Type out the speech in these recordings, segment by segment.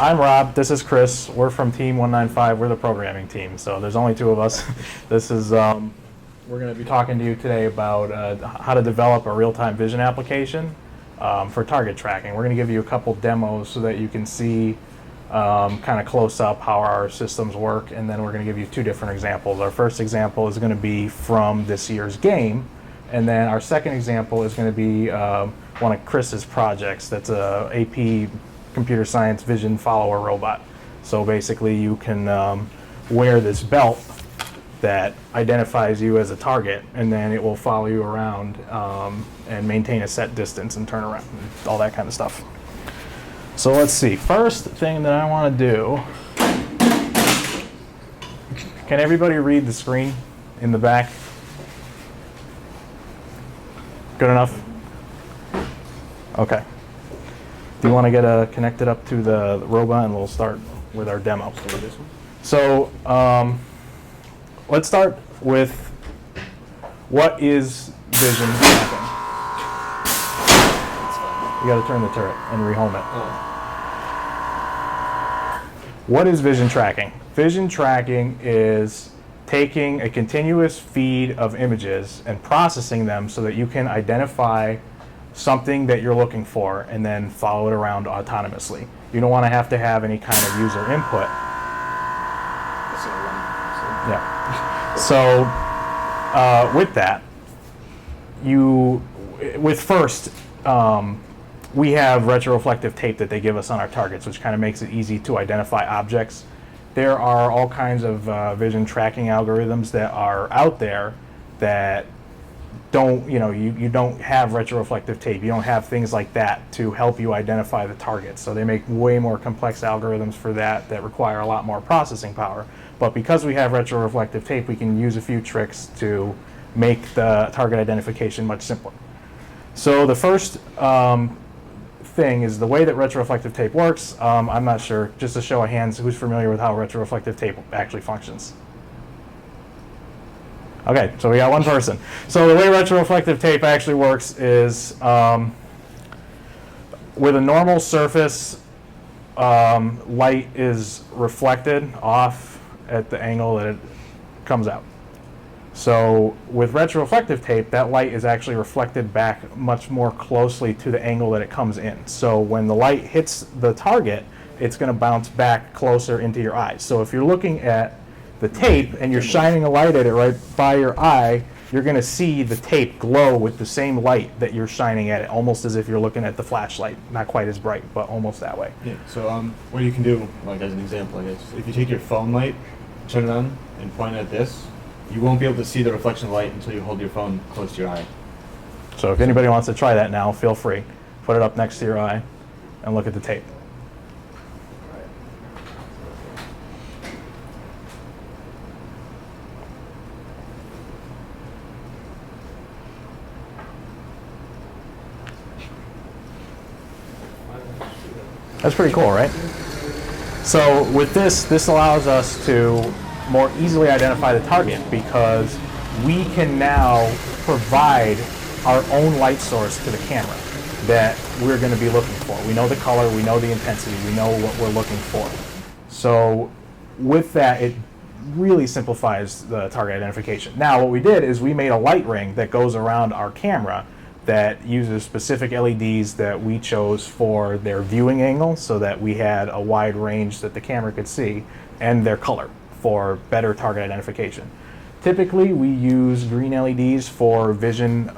I'm Rob, this is Chris, we're from Team 195, we're the programming team, so there's only two of us. This is, we're going to be talking to you today about how to develop a real-time vision application for target tracking. We're going to give you a couple demos so that you can see kind of close up how our systems work, and then we're going to give you two different examples. Our first example is going to be from this year's game, and then our second example is going to be one of Chris's projects. That's a AP computer science vision follower robot. So basically you can wear this belt that identifies you as a target, and then it will follow you around and maintain a set distance and turn around and all that kind of stuff. So let's see, first thing that I want to do, can everybody read the screen in the back? Good enough? Okay. Do you want to get connected up to the robot, and we'll start with our demo. So let's start with what is vision tracking. You got to turn the turret and rehome it. What is vision tracking? Vision tracking is taking a continuous feed of images and processing them so that you can identify something that you're looking for and then follow it around autonomously. You don't want to have any kind of user input. Yeah. So with that, with First, we have retroreflective tape that they give us on our targets, which kind of makes it easy to identify objects. There are all kinds of vision tracking algorithms that are out there that don't, you don't have retroreflective tape. You don't have things like that to help you identify the targets. So they make way more complex algorithms for that require a lot more processing power. But because we have retroreflective tape, we can use a few tricks to make the target identification much simpler. So the first thing is the way that retroreflective tape works. I'm not sure, just a show of hands, who's familiar with how retroreflective tape actually functions? Okay, so we got one person. So the way retroreflective tape actually works is with a normal surface, light is reflected off at the angle that it comes out. So with retroreflective tape, that light is actually reflected back much more closely to the angle that it comes in. So when the light hits the target, it's going to bounce back closer into your eyes. So if you're looking at the tape and you're shining a light at it right by your eye, you're going to see the tape glow with the same light that you're shining at it, almost as if you're looking at the flashlight. Not quite as bright, but almost that way. Yeah, so what you can do, like as an example, I guess, if you take your phone light, turn it on, and point it at this, you won't be able to see the reflection of light until you hold your phone close to your eye. So if anybody wants to try that now, feel free. Put it up next to your eye and look at the tape. That's pretty cool, right? So with this allows us to more easily identify the target because we can now provide our own light source to the camera that we're going to be looking for. We know the color, we know the intensity, we know what we're looking for. So with that, it really simplifies the target identification. Now what we did is we made a light ring that goes around our camera that uses specific LEDs that we chose for their viewing angle so that we had a wide range that the camera could see, and their color for better target identification. Typically we use green LEDs for vision.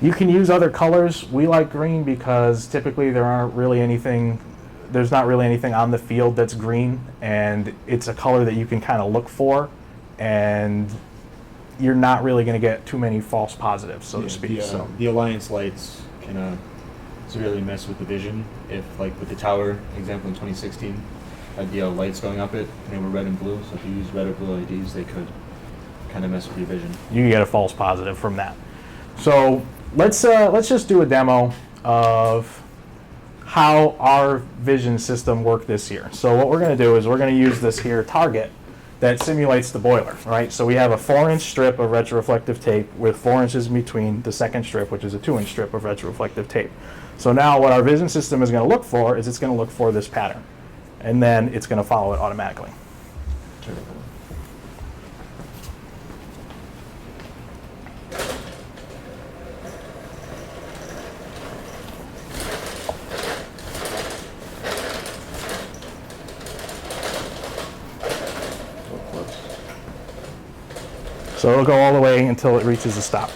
You can use other colors. We like green because typically there's not really anything on the field that's green, and it's a color that you can kind of look for, and you're not really going to get too many false positives, so to speak. The Alliance lights can severely mess with the vision. If, like with the tower example in 2016, had the lights going up it, and they were red and blue, so if you use red or blue LEDs, they could kind of mess with your vision. You can get a false positive from that. So let's just do a demo of how our vision system worked this year. So what we're going to do is we're going to use this here target that simulates the boiler, right? So we have a 4-inch strip of retroreflective tape with 4 inches in between the second strip, which is a 2-inch strip of retroreflective tape. So now what our vision system is going to look for is it's going to look for this pattern, and then it's going to follow it automatically. So it'll go all the way until it reaches a stop.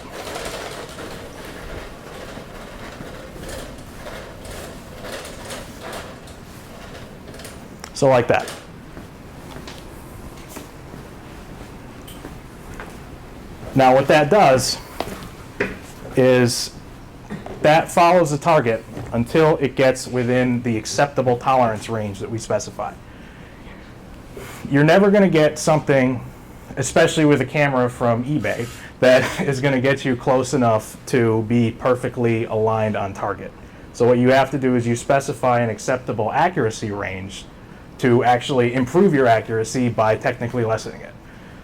So like that. Now what that does is that follows the target until it gets within the acceptable tolerance range that we specify. You're never going to get something, especially with a camera from eBay, that is going to get you close enough to be perfectly aligned on target. So what you have to do is you specify an acceptable accuracy range to actually improve your accuracy by technically lessening it.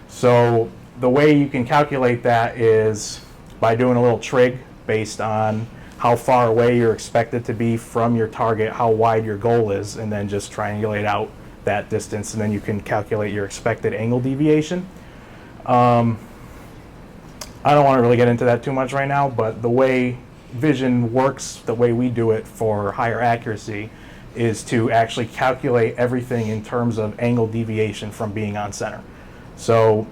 So the way you can calculate that is by doing a little trig based on how far away you're expected to be from your target, how wide your goal is, and then just triangulate out that distance, and then you can calculate your expected angle deviation. I don't want to really get into that too much right now, but the way vision works, the way we do it for higher accuracy, is to actually calculate everything in terms of angle deviation from being on center. So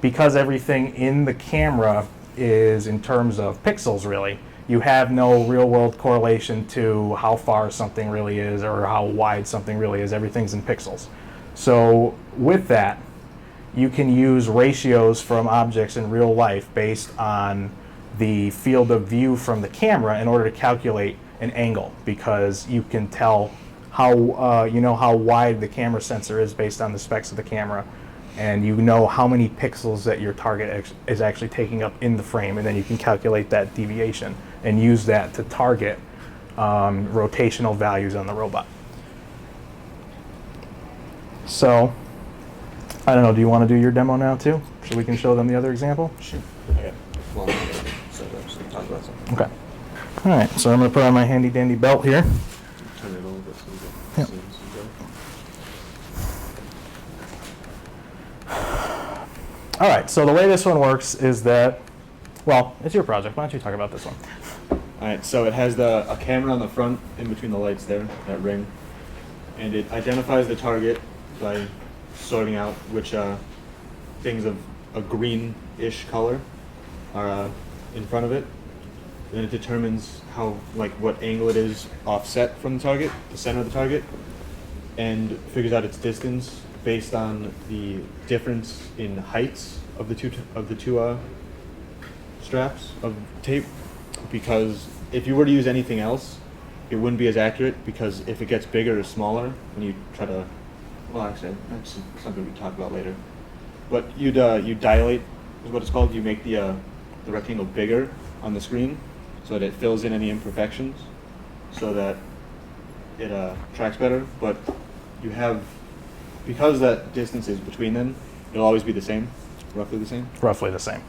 because everything in the camera is in terms of pixels really, you have no real world correlation to how far something really is or how wide something really is. Everything's in pixels. So with that, you can use ratios from objects in real life based on the field of view from the camera in order to calculate an angle, because you can tell how you know how wide the camera sensor is based on the specs of the camera, and you know how many pixels that your target is actually taking up in the frame, and then you can calculate that deviation and use that to target rotational values on the robot. So I don't know, do you want to do your demo now too, so we can show them the other example? Sure. Okay. Well, so let's talk about something. Okay. All right, so I'm going to put on my handy dandy belt here. Turn it a little bit so we Yep. can see All right, so the way this one works is that, well, it's your project. Why don't you talk about this one? All right, so it has a camera on the front in between the lights there, that ring, and it identifies the target by sorting out which things of a greenish color are in front of it. Then it determines what angle it is offset from the target, the center of the target, and figures out its distance based on the difference in heights of the two straps of tape. Because if you were to use anything else, it wouldn't be as accurate, because if it gets bigger or smaller when you try to, well, actually that's something we can talk about later. But you dilate is what it's called. You make the rectangle bigger on the screen so that it fills in any imperfections, so that it tracks better. But you have, because that distance is between them, it'll always be the same, roughly the same. Roughly the same.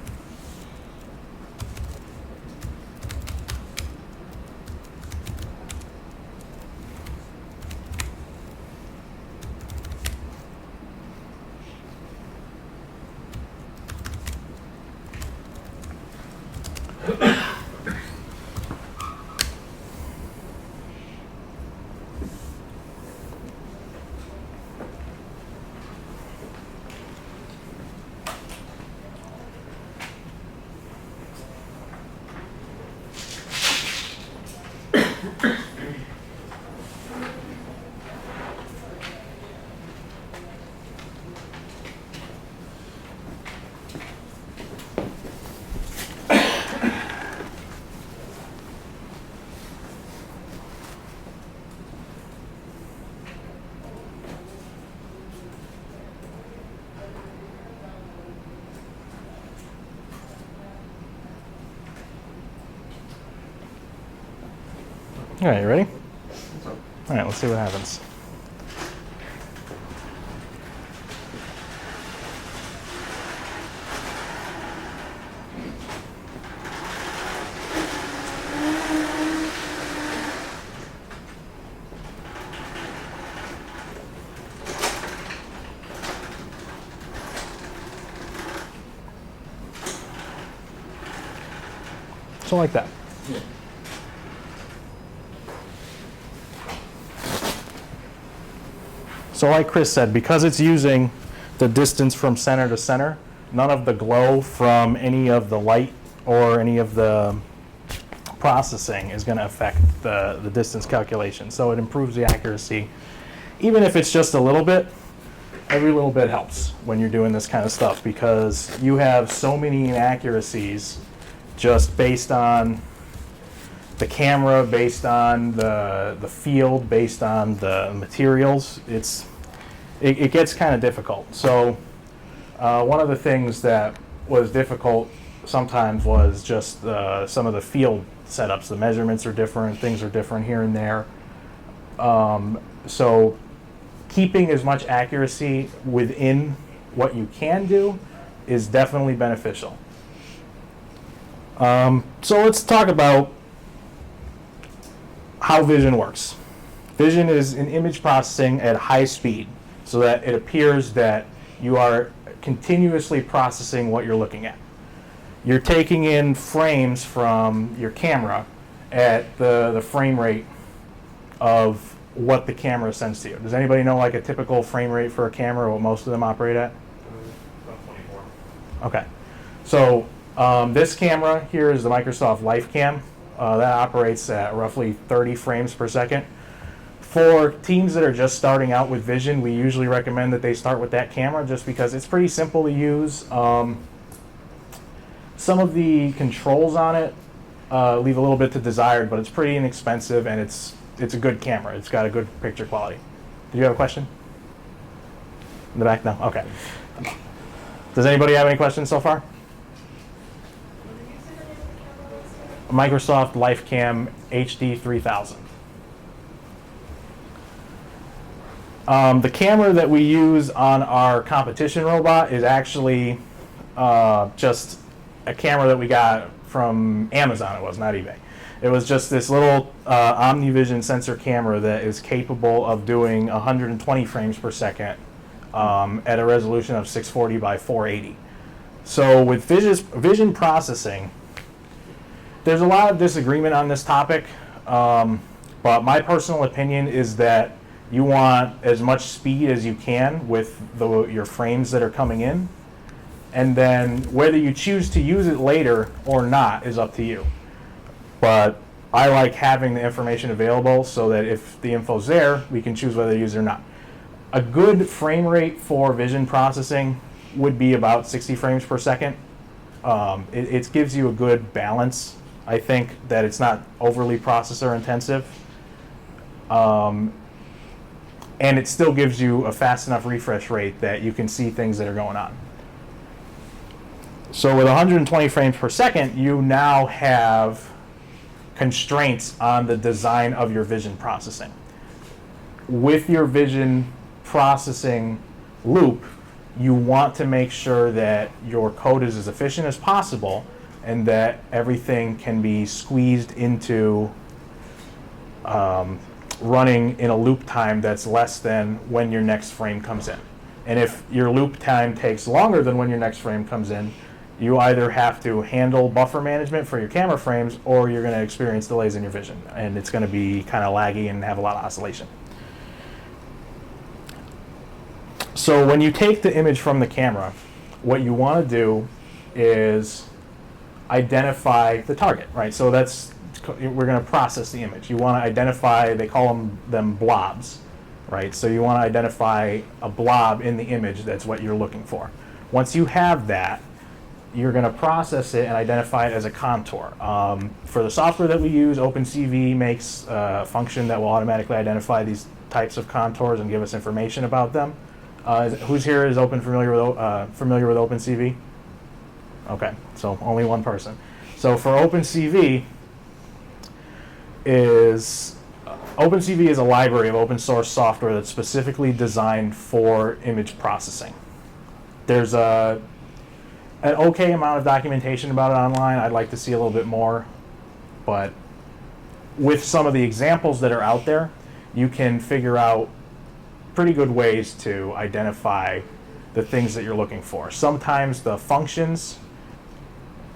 All right, you ready? All right, let's see what happens. also like that. So like Chris said, because it's using the distance from center to center, none of the glow from any of the light or any of the processing is going to affect the distance calculation. So it improves the accuracy. Even if it's just a little bit, every little bit helps when you're doing this kind of stuff, because you have so many inaccuracies just based on the camera, based on the field, based on the materials. It gets kind of difficult. So one of the things that was difficult sometimes was just some of the field setups. The measurements are different, things are different here and there. So keeping as much accuracy within what you can do is definitely beneficial. So let's talk about how vision works. Vision is an image processing at high speed, so that it appears that you are continuously processing what you're looking at. You're taking in frames from your camera at the frame rate of what the camera sends to you. Does anybody know like a typical frame rate for a camera, what most of them operate at? About 24. Okay. So this camera here is the Microsoft LifeCam. That operates at roughly 30 frames per second. For teams that are just starting out with vision, we usually recommend that they start with that camera just because it's pretty simple to use. Some of the controls on it leave a little bit to desired, but it's pretty inexpensive and it's a good camera. It's got a good picture quality. Did you have a question? In the back? No? Okay. Does anybody have any questions so far? Microsoft LifeCam HD 3000. The camera that we use on our competition robot is actually just a camera that we got from Amazon. It was not eBay. It was just this little OmniVision sensor camera that is capable of doing 120 frames per second at a resolution of 640 by 480. So with vision processing, there's a lot of disagreement on this topic, but my personal opinion is that you want as much speed as you can with your frames that are coming in, and then whether you choose to use it later or not is up to you. But I like having the information available so that if the info's there, we can choose whether to use it or not. A good frame rate for vision processing would be about 60 frames per second. It gives you a good balance. I think that it's not overly processor intensive. And it still gives you a fast enough refresh rate that you can see things that are going on. So with 120 frames per second, you now have constraints on the design of your vision processing. With your vision processing loop, you want to make sure that your code is as efficient as possible and that everything can be squeezed into running in a loop time that's less than when your next frame comes in. And if your loop time takes longer than when your next frame comes in, you either have to handle buffer management for your camera frames or you're going to experience delays in your vision. And it's going to be kind of laggy and have a lot of oscillation. So when you take the image from the camera, what you want to do is identify the target, right? So we're going to process the image. You want to identify, they call them blobs, right? So you want to identify a blob in the image that's what you're looking for. Once you have that, you're going to process it and identify it as a contour. For the software that we use, OpenCV makes a function that will automatically identify these types of contours and give us information about them. Who's here is familiar with OpenCV? Okay, so only one person. So for OpenCV is a library of open source software that's specifically designed for image processing. There's an okay amount of documentation about it online. I'd like to see a little bit more, but with some of the examples that are out there, you can figure out pretty good ways to identify the things that you're looking for. Sometimes the functions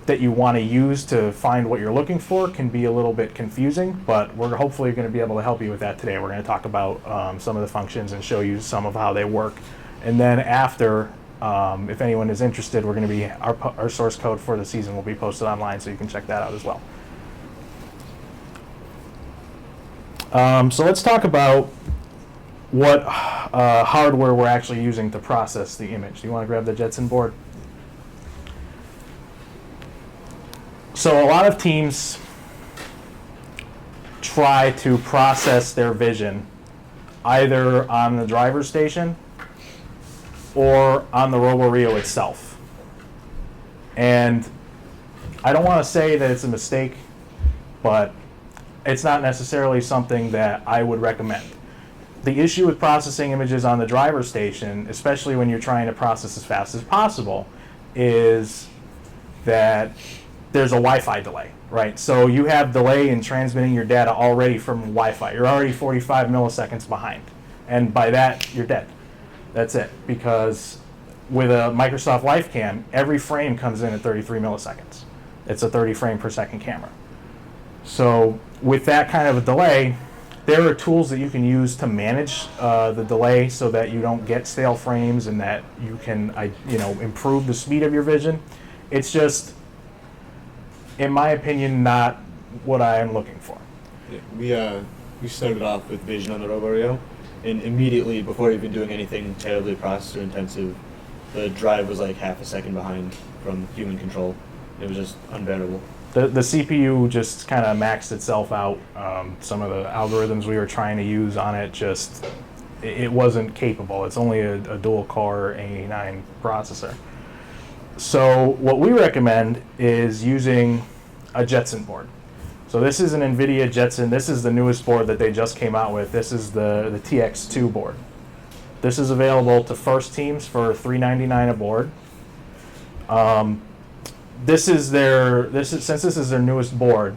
that you want to use to find what you're looking for can be a little bit confusing, but we're hopefully going to be able to help you with that today. We're going to talk about some of the functions and show you some of how they work. And then after, if anyone is interested, we're going to be, our source code for the season will be posted online, so you can check that out as well. So let's talk about what hardware we're actually using to process the image. Do you want to grab the Jetson board? So a lot of teams try to process their vision either on the driver station or on the RoboRio itself. And I don't want to say that it's a mistake, but it's not necessarily something that I would recommend. The issue with processing images on the driver station, especially when you're trying to process as fast as possible, is that there's a Wi-Fi delay, right? So you have delay in transmitting your data already from Wi-Fi. You're already 45 milliseconds behind. And by that, you're dead. That's it. Because with a Microsoft LifeCam, every frame comes in at 33 milliseconds. It's a 30 frame per second camera. So with that kind of a delay, there are tools that you can use to manage the delay so that you don't get stale frames and that you can improve the speed of your vision. It's just, in my opinion, not what I am looking for. Yeah, we started off with vision on the RoboRio, and immediately, before even doing anything terribly processor intensive, the drive was like half a second behind from human control. It was just unbearable. The CPU just kind of maxed itself out. Some of the algorithms we were trying to use on it just, it wasn't capable. It's only a dual core A9 processor. So what we recommend is using a Jetson board. So this is an NVIDIA Jetson. This is the newest board that they just came out with. This is the TX2 board. This is available to first teams for $399 a board. Since this is their newest board,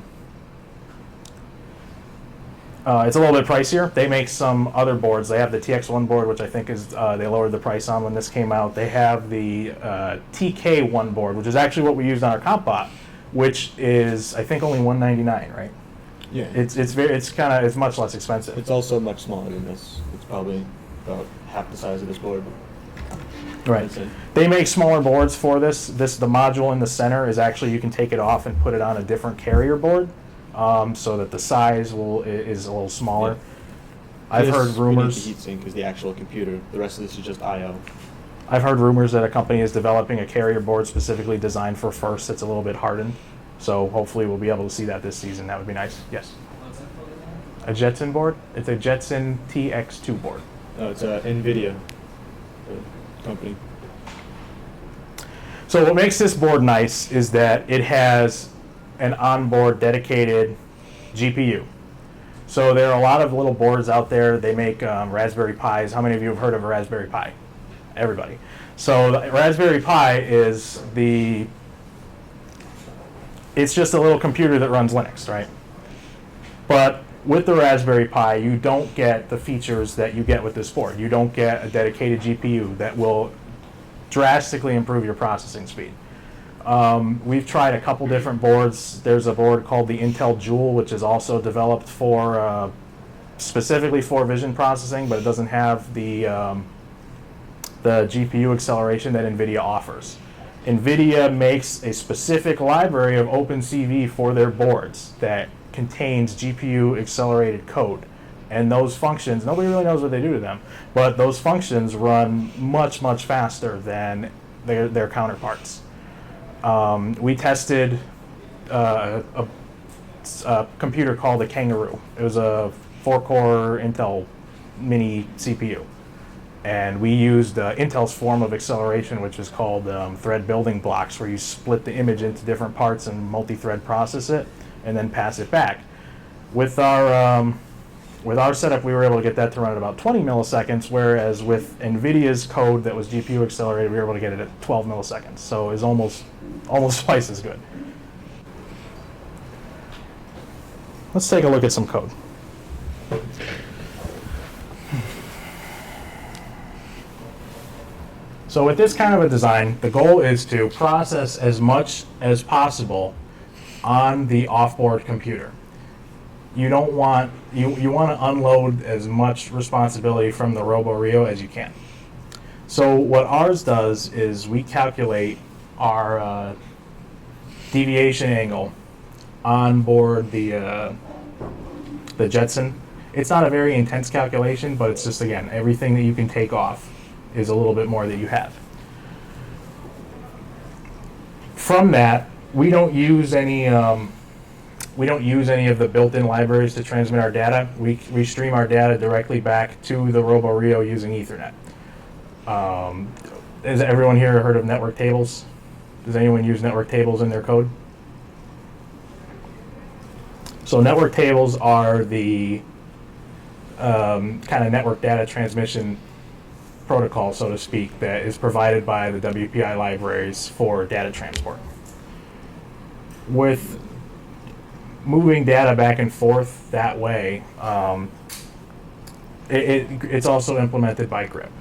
it's a little bit pricier. They make some other boards. They have the TX1 board, which I think is they lowered the price on when this came out. They have the TK1 board, which is actually what we used on our comp bot, which is I think only $199, right? Yeah. It's much less expensive. It's also much smaller than this. It's probably about half the size of this board. Right. They make smaller boards for this. The module in the center is actually, you can take it off and put it on a different carrier board, so that the size is a little smaller. Yeah. I've heard rumors. The heatsink is the actual computer. The rest of this is just I/O. I've heard rumors that a company is developing a carrier board specifically designed for First that's a little bit hardened. So hopefully we'll be able to see that this season. That would be nice. Yes. A Jetson board? It's a Jetson TX2 board. Oh, it's a NVIDIA company. So what makes this board nice is that it has an onboard dedicated GPU. So there are a lot of little boards out there. They make Raspberry Pis. How many of you have heard of a Raspberry Pi? Everybody. So the Raspberry Pi is it's just a little computer that runs Linux, right? But with the Raspberry Pi, you don't get the features that you get with this board. You don't get a dedicated GPU that will drastically improve your processing speed. We've tried a couple different boards. There's a board called the Intel Joule, which is also developed for specifically for vision processing, but it doesn't have the GPU acceleration that NVIDIA offers. NVIDIA makes a specific library of OpenCV for their boards that contains GPU accelerated code. And those functions, nobody really knows what they do to them, but those functions run much, much faster than their counterparts. We tested a computer called the Kangaroo. It was a 4-core Intel mini CPU. And we used Intel's form of acceleration, which is called thread building blocks, where you split the image into different parts and multi-thread process it, and then pass it back. With our setup, we were able to get that to run at about 20 milliseconds, whereas with NVIDIA's code that was GPU accelerated, we were able to get it at 12 milliseconds. So it was almost twice as good. Let's take a look at some code. So with this kind of a design, the goal is to process as much as possible on the off-board computer. You don't want, you want to unload as much responsibility from the RoboRio as you can. So what ours does is we calculate our deviation angle on board the Jetson. It's not a very intense calculation, but it's just, again, everything that you can take off is a little bit more that you have. From that, we don't use any of the built-in libraries to transmit our data. We stream our data directly back to the RoboRio using Ethernet. Has everyone here heard of network tables? Does anyone use network tables in their code? So network tables are the kind of network data transmission protocol, so to speak, that is provided by the WPI libraries for data transport. With moving data back and forth that way, it's also implemented by GRIP.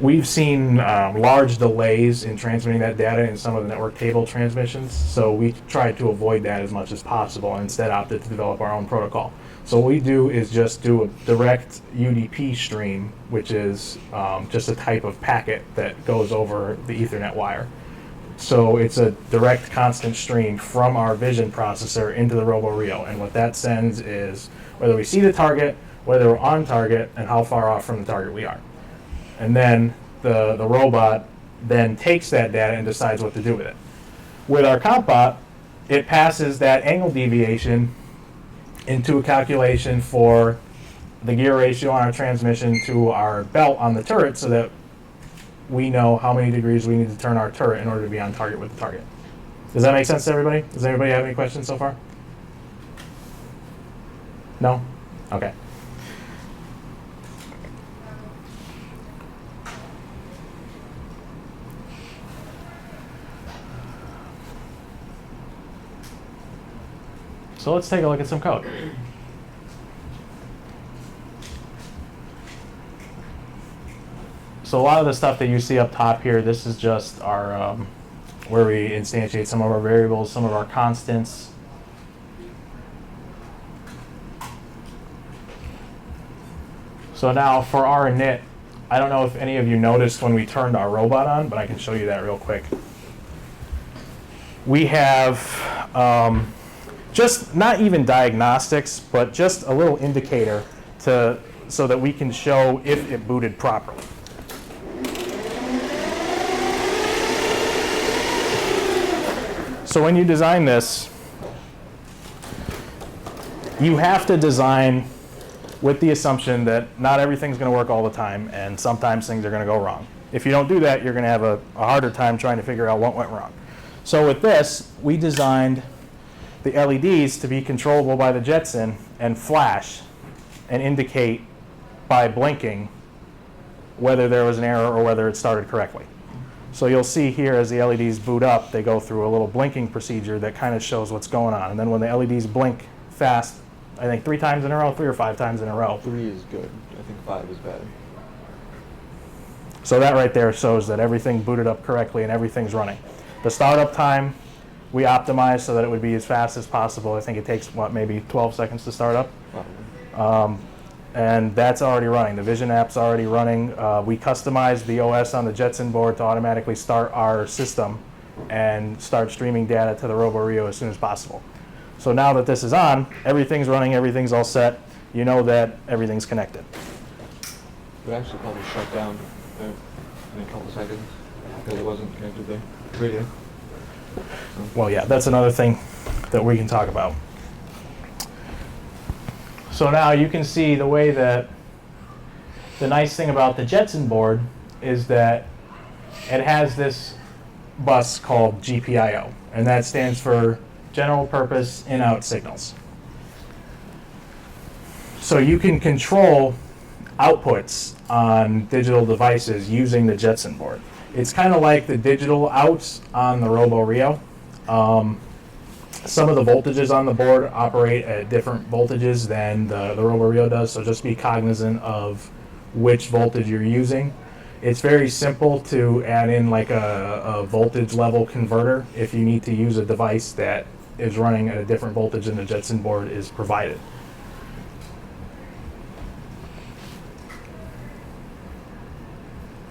We've seen large delays in transmitting that data in some of the network table transmissions, so we tried to avoid that as much as possible and instead opted to develop our own protocol. So what we do is just do a direct UDP stream, which is just a type of packet that goes over the Ethernet wire. So it's a direct constant stream from our vision processor into the RoboRio, and what that sends is whether we see the target, whether we're on target, and how far off from the target we are. And then the robot then takes that data and decides what to do with it. With our CompBot, it passes that angle deviation into a calculation for the gear ratio on our transmission to our belt on the turret so that we know how many degrees we need to turn our turret in order to be on target with the target. Does that make sense to everybody? Does anybody have any questions so far? No? Okay. So let's take a look at some code. So a lot of the stuff that you see up top here, this is just our where we instantiate some of our variables, some of our constants. So now for our init, I don't know if any of you noticed when we turned our robot on, but I can show you that real quick. We have just not even diagnostics, but just a little indicator so that we can show if it booted properly. So when you design this, you have to design with the assumption that not everything's going to work all the time, and sometimes things are going to go wrong. If you don't do that, you're going to have a harder time trying to figure out what went wrong. So with this, we designed the LEDs to be controllable by the Jetson and flash and indicate by blinking whether there was an error or whether it started correctly. So you'll see here as the LEDs boot up, they go through a little blinking procedure that kind of shows what's going on. And then when the LEDs blink fast, I think 3 times in a row, 3 or 5 times in a row. 3 is good. I think 5 is better. So that right there shows that everything booted up correctly and everything's running. The startup time, we optimized so that it would be as fast as possible. I think it takes, what, maybe 12 seconds to start up? Probably. And that's already running. The Vision app's already running. We customized the OS on the Jetson board to automatically start our system and start streaming data to the RoboRio as soon as possible. So now that this is on, everything's running, everything's all set. You know that everything's connected. We actually probably shut down in a couple seconds because it wasn't connected to the radio. Well, yeah, that's another thing that we can talk about. So now you can see the way that the nice thing about the Jetson board is that it has this bus called GPIO, and that stands for General Purpose In-Out Signals. So you can control outputs on digital devices using the Jetson board. It's kind of like the digital outs on the RoboRio. Some of the voltages on the board operate at different voltages than the RoboRio does, so just be cognizant of which voltage you're using. It's very simple to add in like a voltage level converter if you need to use a device that is running at a different voltage than the Jetson board is provided.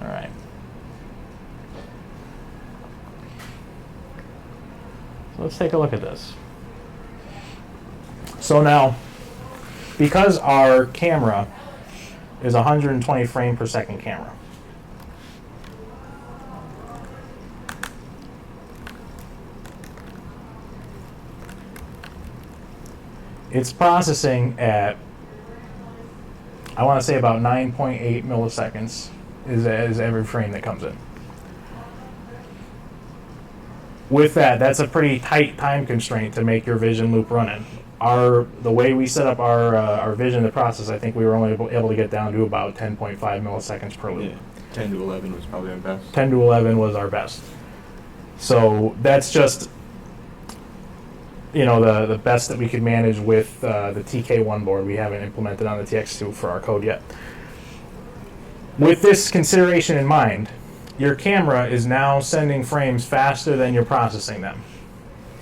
All right. So let's take a look at this. So now, because our camera is a 120 frame per second camera, it's processing at, I want to say about 9.8 milliseconds is every frame that comes in. With that, that's a pretty tight time constraint to make your vision loop running. The way we set up our vision to process, I think we were only able to get down to about 10.5 milliseconds per loop. Yeah, 10 to 11 was probably our best. 10 to 11 was our best. So that's just, the best that we could manage with the TK1 board. We haven't implemented on the TX2 for our code yet. With this consideration in mind, your camera is now sending frames faster than you're processing them.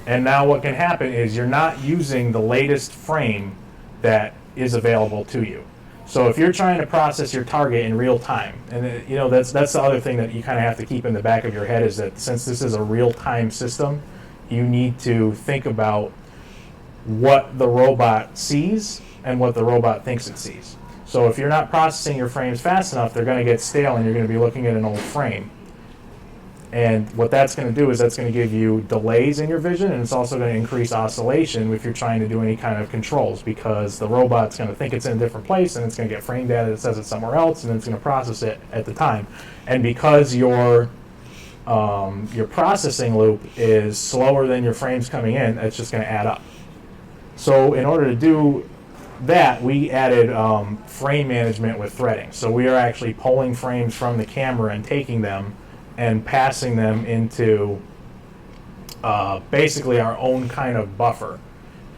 And now what can happen is you're not using the latest frame that is available to you. So if you're trying to process your target in real time, and that's the other thing that you kind of have to keep in the back of your head, is that since this is a real-time system, you need to think about what the robot sees and what the robot thinks it sees. So if you're not processing your frames fast enough, they're going to get stale and you're going to be looking at an old frame. And what that's going to do is that's going to give you delays in your vision, and it's also going to increase oscillation if you're trying to do any kind of controls, because the robot's going to think it's in a different place and it's going to get frame data that says it's somewhere else, and then it's going to process it at the time. And because your processing loop is slower than your frames coming in, it's just going to add up. So in order to do that, we added frame management with threading. So we are actually pulling frames from the camera and taking them and passing them into basically our own kind of buffer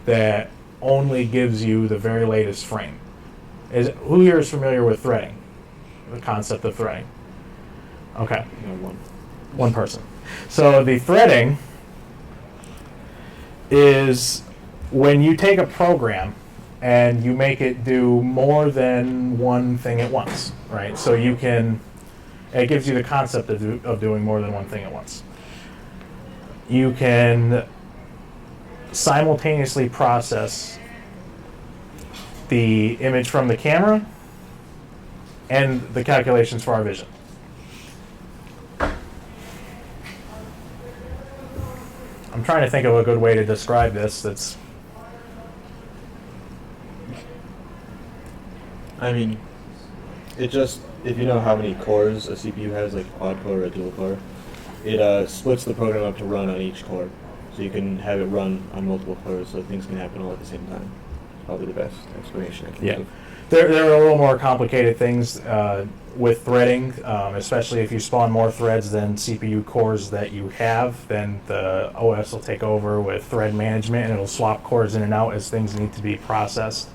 that only gives you the very latest frame. Who here is familiar with threading? The concept of threading? Okay. One person. So the threading is when you take a program and you make it do more than one thing at once, right? So it gives you the concept of doing more than one thing at once. You can simultaneously process the image from the camera and the calculations for our vision. I'm trying to think of a good way to describe this that's... I mean, it just, if you know how many cores a CPU has, like quad core or a dual core, it splits the program up to run on each core. So you can have it run on multiple cores so things can happen all at the same time. It's probably the best explanation I can give. There are a little more complicated things with threading, especially if you spawn more threads than CPU cores that you have, then the OS will take over with thread management and it'll swap cores in and out as things need to be processed.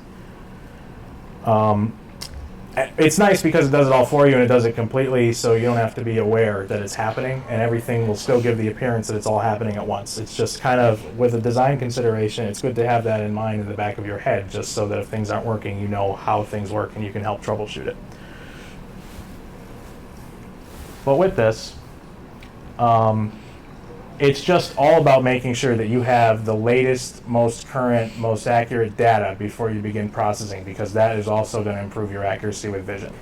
It's nice because it does it all for you and it does it completely, so you don't have to be aware that it's happening, and everything will still give the appearance that it's all happening at once. It's just kind of, with a design consideration, it's good to have that in mind in the back of your head, just so that if things aren't working, you know how things work and you can help troubleshoot it. But with this, it's just all about making sure that you have the latest, most current, most accurate data before you begin processing, because that is also going to improve your accuracy with vision.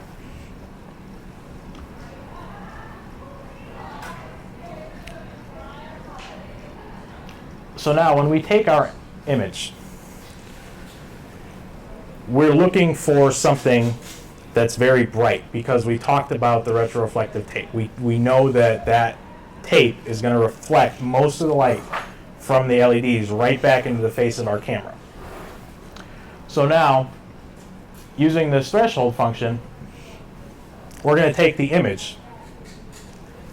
So now when we take our image, we're looking for something that's very bright, because we talked about the retroreflective tape. We know that tape is going to reflect most of the light from the LEDs right back into the face of our camera. So now, using this threshold function, we're going to take the image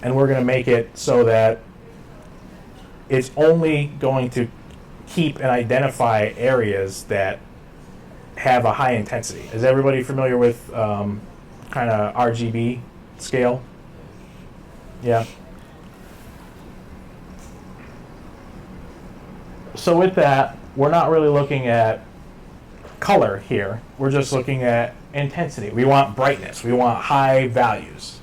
and we're going to make it so that it's only going to keep and identify areas that have a high intensity. Is everybody familiar with kind of RGB scale. Yeah. So with that, we're not really looking at color here. We're just looking at intensity. We want brightness. We want high values.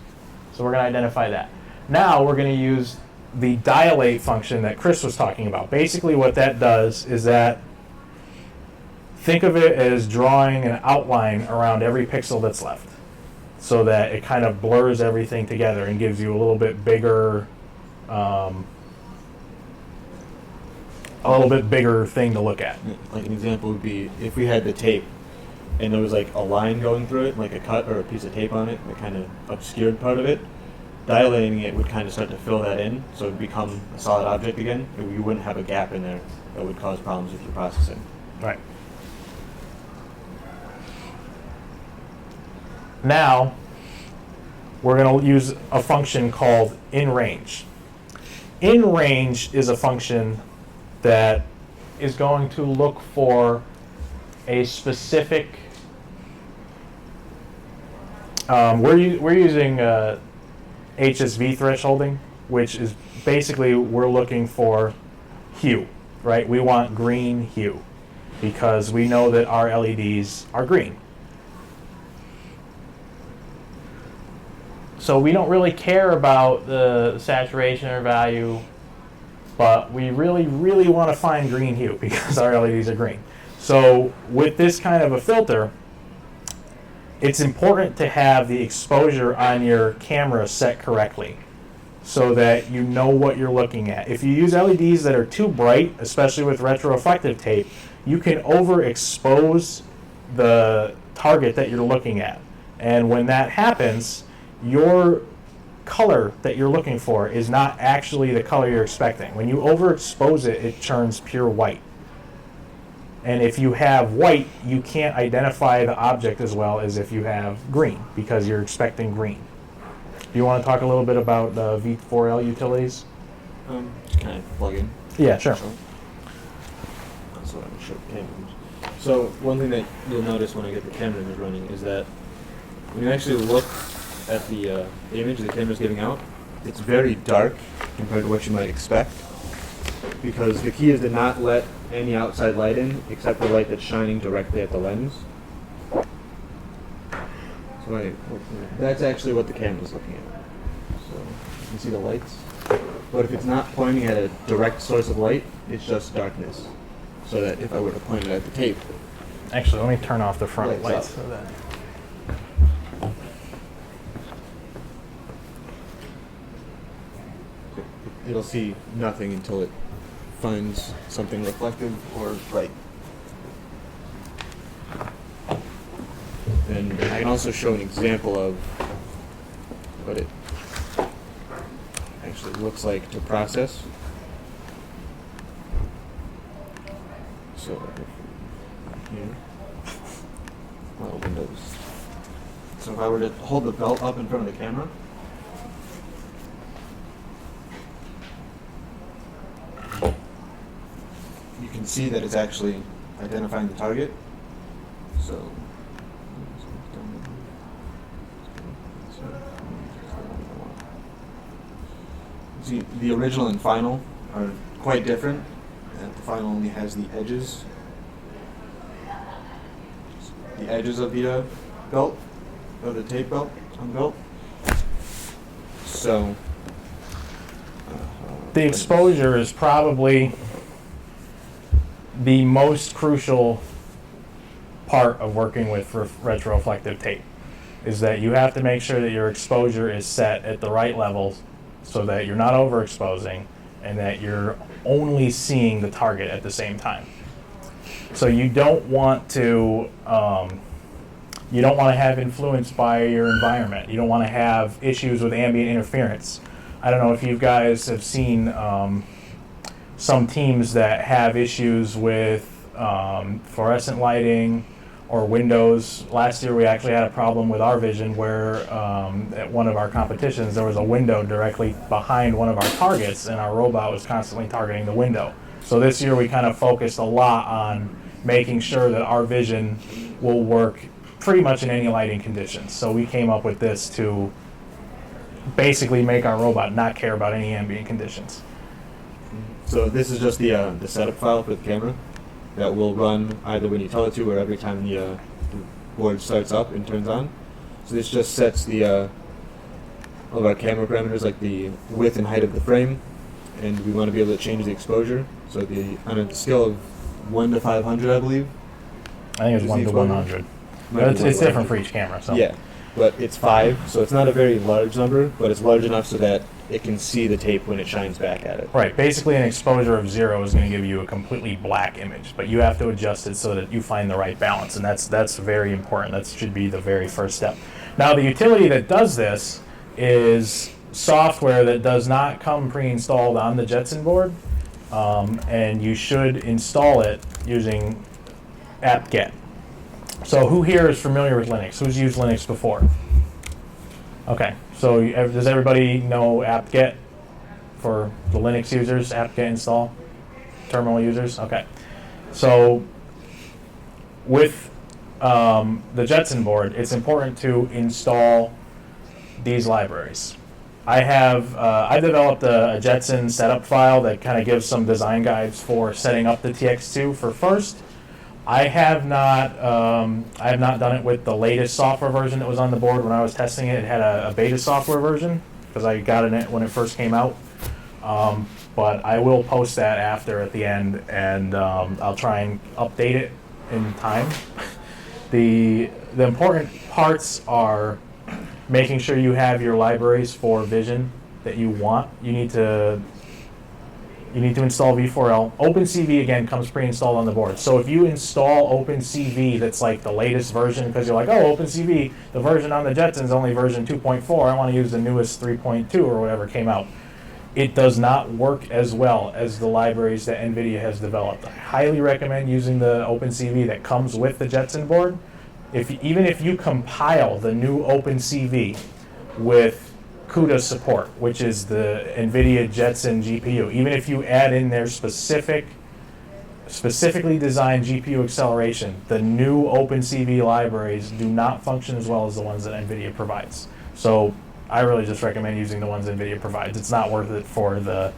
So we're going to identify that. Now we're going to use the dilate function that Chris was talking about. Basically what that does is that, think of it as drawing an outline around every pixel that's left, so that it kind of blurs everything together and gives you a little bit bigger thing to look at. Like an example would be if we had the tape and there was like a line going through it, like a cut or a piece of tape on it that kind of obscured part of it, dilating it would kind of start to fill that in, so it would become a solid object again. You wouldn't have a gap in there that would cause problems with your processing. Right. Now, we're going to use a function called inRange. InRange is a function that is going to look for a specific. We're using HSV thresholding, which is basically we're looking for hue, right? We want green hue because we know that our LEDs are green. So we don't really care about the saturation or value, but we really, really want to find green hue because our LEDs are green. So with this kind of a filter, it's important to have the exposure on your camera set correctly so that you know what you're looking at. If you use LEDs that are too bright, especially with retroreflective tape, you can overexpose the target that you're looking at. And when that happens, your color that you're looking for is not actually the color you're expecting. When you overexpose it, it turns pure white. And if you have white, you can't identify the object as well as if you have green, because you're expecting green. Do you want to talk a little bit about the V4L utilities? Can I plug in? Yeah, sure. That's what I'm sure the camera is. So one thing that you'll notice when I get the camera image running is that when you actually look at the image the camera's giving out, it's very dark compared to what you might expect, because the key is to not let any outside light in except the light that's shining directly at the lens. So that's actually what the camera's looking at. So you can see the lights. But if it's not pointing at a direct source of light, it's just darkness. So that if I were to point it at the tape... Actually, let me turn off the front lights up. so that... It'll see nothing until it finds something reflective or bright. And I can also show an example of what it actually looks like to process. So here, Windows. So if I were to hold the belt up in front of the camera, you can see that it's actually identifying the target. So, see, the original and final are quite different. The final only has the edges of the belt, of the tape belt on the belt. So, the exposure is probably the most crucial part of working with retroreflective tape, is that you have to make sure that your exposure is set at the right levels so that you're not overexposing and that you're only seeing the target at the same time. So you don't want to have influence by your environment. You don't want to have issues with ambient interference. I don't know if you guys have seen some teams that have issues with fluorescent lighting or windows. Last year we actually had a problem with our vision where at one of our competitions there was a window directly behind one of our targets and our robot was constantly targeting the window. So this year we kind of focused a lot on making sure that our vision will work pretty much in any lighting conditions. So we came up with this to basically make our robot not care about any ambient conditions. So this is just the setup file for the camera that will run either when you tell it to or every time the board starts up and turns on. So this just sets the all of our camera parameters, like the width and height of the frame, and we want to be able to change the exposure. So on a scale of 1 to 500, I believe. I think it's Is 1 the to exposure? 100. Might But be it's 1 to different 100. for each camera. So. Yeah, but it's 5, so it's not a very large number, but it's large enough so that it can see the tape when it shines back at it. Right. Basically, an exposure of 0 is going to give you a completely black image, but you have to adjust it so that you find the right balance, and that's very important. That should be the very first step. Now, the utility that does this is software that does not come pre-installed on the Jetson board, and you should install it using apt-get. So who here is familiar with Linux? Who's used Linux before? Okay, so does everybody know apt-get for the Linux users, apt-get install? Terminal users? Okay. So with the Jetson board, it's important to install these libraries. I developed a Jetson setup file that kind of gives some design guides for setting up the TX2 for First. I have not done it with the latest software version that was on the board when I was testing it. It had a beta software version because I got it when it first came out. But I will post that after at the end, and I'll try and update it in time. The important parts are making sure you have your libraries for vision that you want. You need to install V4L. OpenCV, again, comes pre-installed on the board. So if you install OpenCV that's like the latest version, because you're like, oh, OpenCV, the version on the Jetson's only version 2.4, I want to use the newest 3.2 or whatever came out. It does not work as well as the libraries that NVIDIA has developed. I highly recommend using the OpenCV that comes with the Jetson board. Even if you compile the new OpenCV with CUDA support, which is the NVIDIA Jetson GPU, even if you add in their specifically designed GPU acceleration, the new OpenCV libraries do not function as well as the ones that NVIDIA provides. So I really just recommend using the ones NVIDIA provides. It's not worth it for the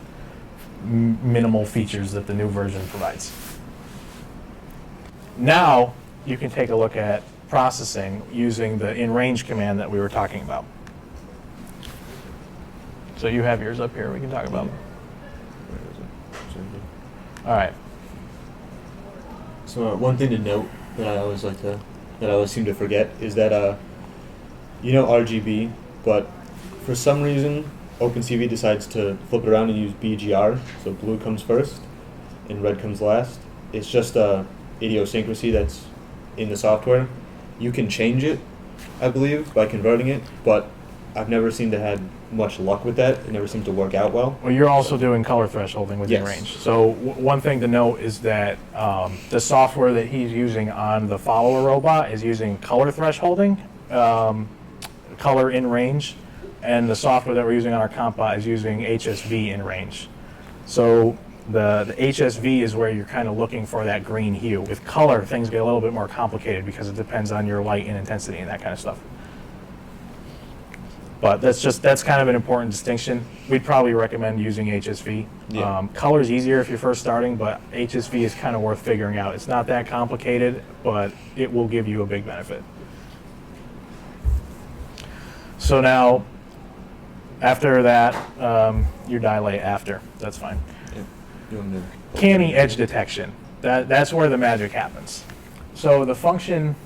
minimal features that the new version provides. Now you can take a look at processing using the in-range command that we were talking about. So you have yours up here we can talk about. All right. So one thing to note that I always seem to forget is that RGB, but for some reason OpenCV decides to flip it around and use BGR, so blue comes first and red comes last. It's just a idiosyncrasy that's in the software. You can change it, I believe, by converting it, but I've never seemed to have much luck with that. It never seemed to work out well. Well, you're also doing color thresholding with Yes. in-range. So one thing to note is that the software that he's using on the follower robot is using color thresholding, color in-range, and the software that we're using on our Compot is using HSV in-range. So the HSV is where you're kind of looking for that green hue. With color, things get a little bit more complicated because it depends on your light and intensity and that kind of stuff. But that's kind of an important distinction. We'd probably recommend using HSV. Yeah. Color's easier if you're first starting, but HSV is kind of worth figuring out. It's not that complicated, but it will give you a big benefit. So now, after that, your dilate after. That's fine. Canny edge detection. That's where the magic happens. So the function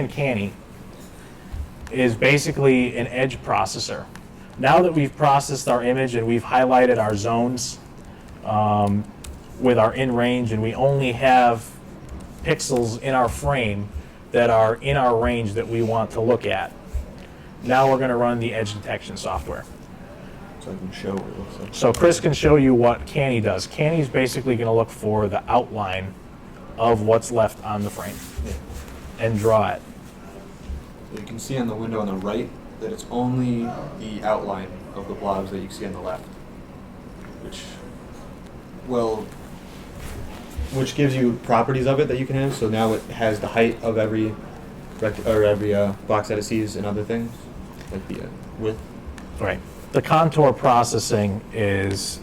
canny is basically an edge processor. Now that we've processed our image and we've highlighted our zones with our in-range, and we only have pixels in our frame that are in our range that we want to look at, now we're going to run the edge detection software. So I can show what it looks like. So Chris can show you what Canny does. Canny is basically going to look for the outline of what's left on the frame and draw it. So you can see on the window on the right that it's only the outline of the blobs that you see on the left, which gives you properties of it that you can have. So now it has the height of every box that it sees and other things, like the width. Right. The contour processing is,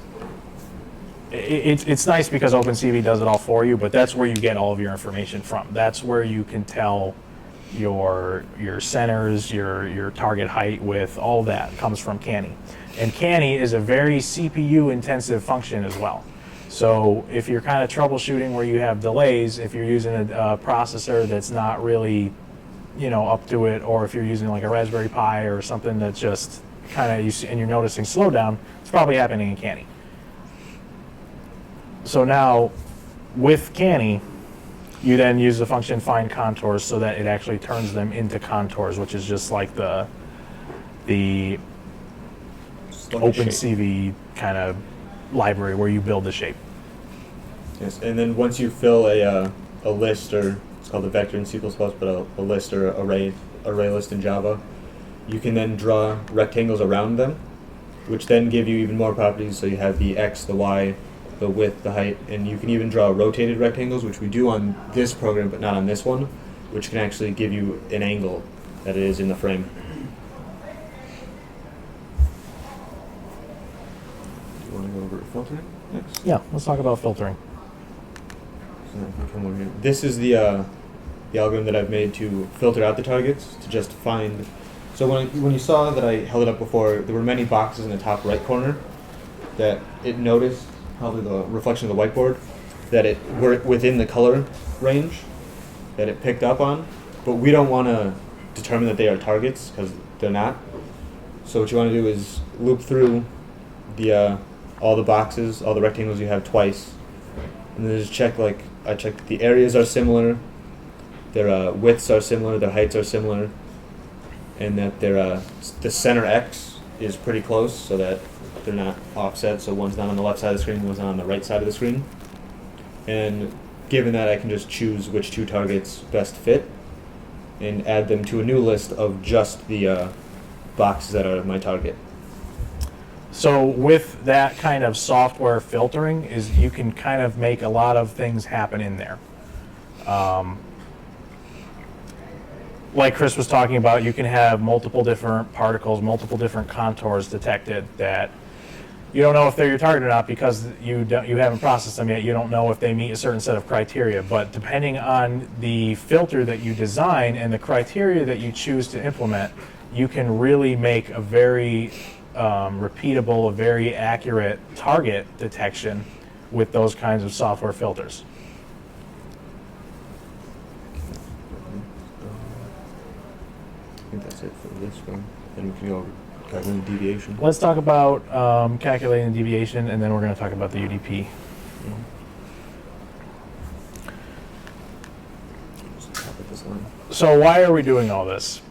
it's nice because OpenCV does it all for you, but that's where you get all of your information from. That's where you can tell your centers, your target height, width, all that comes from Canny. And Canny is a very CPU intensive function as well. So if you're kind of troubleshooting where you have delays, if you're using a processor that's not really, up to it, or if you're using like a Raspberry Pi or something that's just kind of, and you're noticing slowdown, it's probably happening in Canny. So now with Canny, you then use the function find contours so that it actually turns them into contours, which is just like the OpenCV kind of library where you build the shape. Yes, and then once you fill a list, or it's called a vector in C++, but a list or array list in Java, you can then draw rectangles around them, which then give you even more properties. So you have the X, the Y, the width, the height, and you can even draw rotated rectangles, which we do on this program but not on this one, which can actually give you an angle that it is in the frame. Do you want to go over filtering next? Yeah, let's talk about filtering. So if we come over here. This is the algorithm that I've made to filter out the targets, to just find. So when you saw that I held it up before, there were many boxes in the top right corner that it noticed, probably the reflection of the whiteboard, that it were within the color range that it picked up on, but we don't want to determine that they are targets because they're not. So what you want to do is loop through the all the boxes, all the rectangles you have twice, and then just check, like I checked, the areas are similar, their widths are similar, their heights are similar, and that their the center X is pretty close, so that they're not offset, so one's not on the left side of the screen, one's not on the right side of the screen. And given that, I can just choose which two targets best fit and add them to a new list of just the boxes that are my target. So with that kind of software filtering, is you can kind of make a lot of things happen in there. Like Chris was talking about, you can have multiple different particles, multiple different contours detected that you don't know if they're your target or not because you haven't processed them yet. You don't know if they meet a certain set of criteria. But depending on the filter that you design and the criteria that you choose to implement, you can really make a very repeatable, a very accurate target detection with those kinds of software filters. I think that's it for this one. Then we can go over calculating deviation. Let's talk about calculating deviation, and then we're going to talk about the UDP. Just top of this line. So why are we doing all this?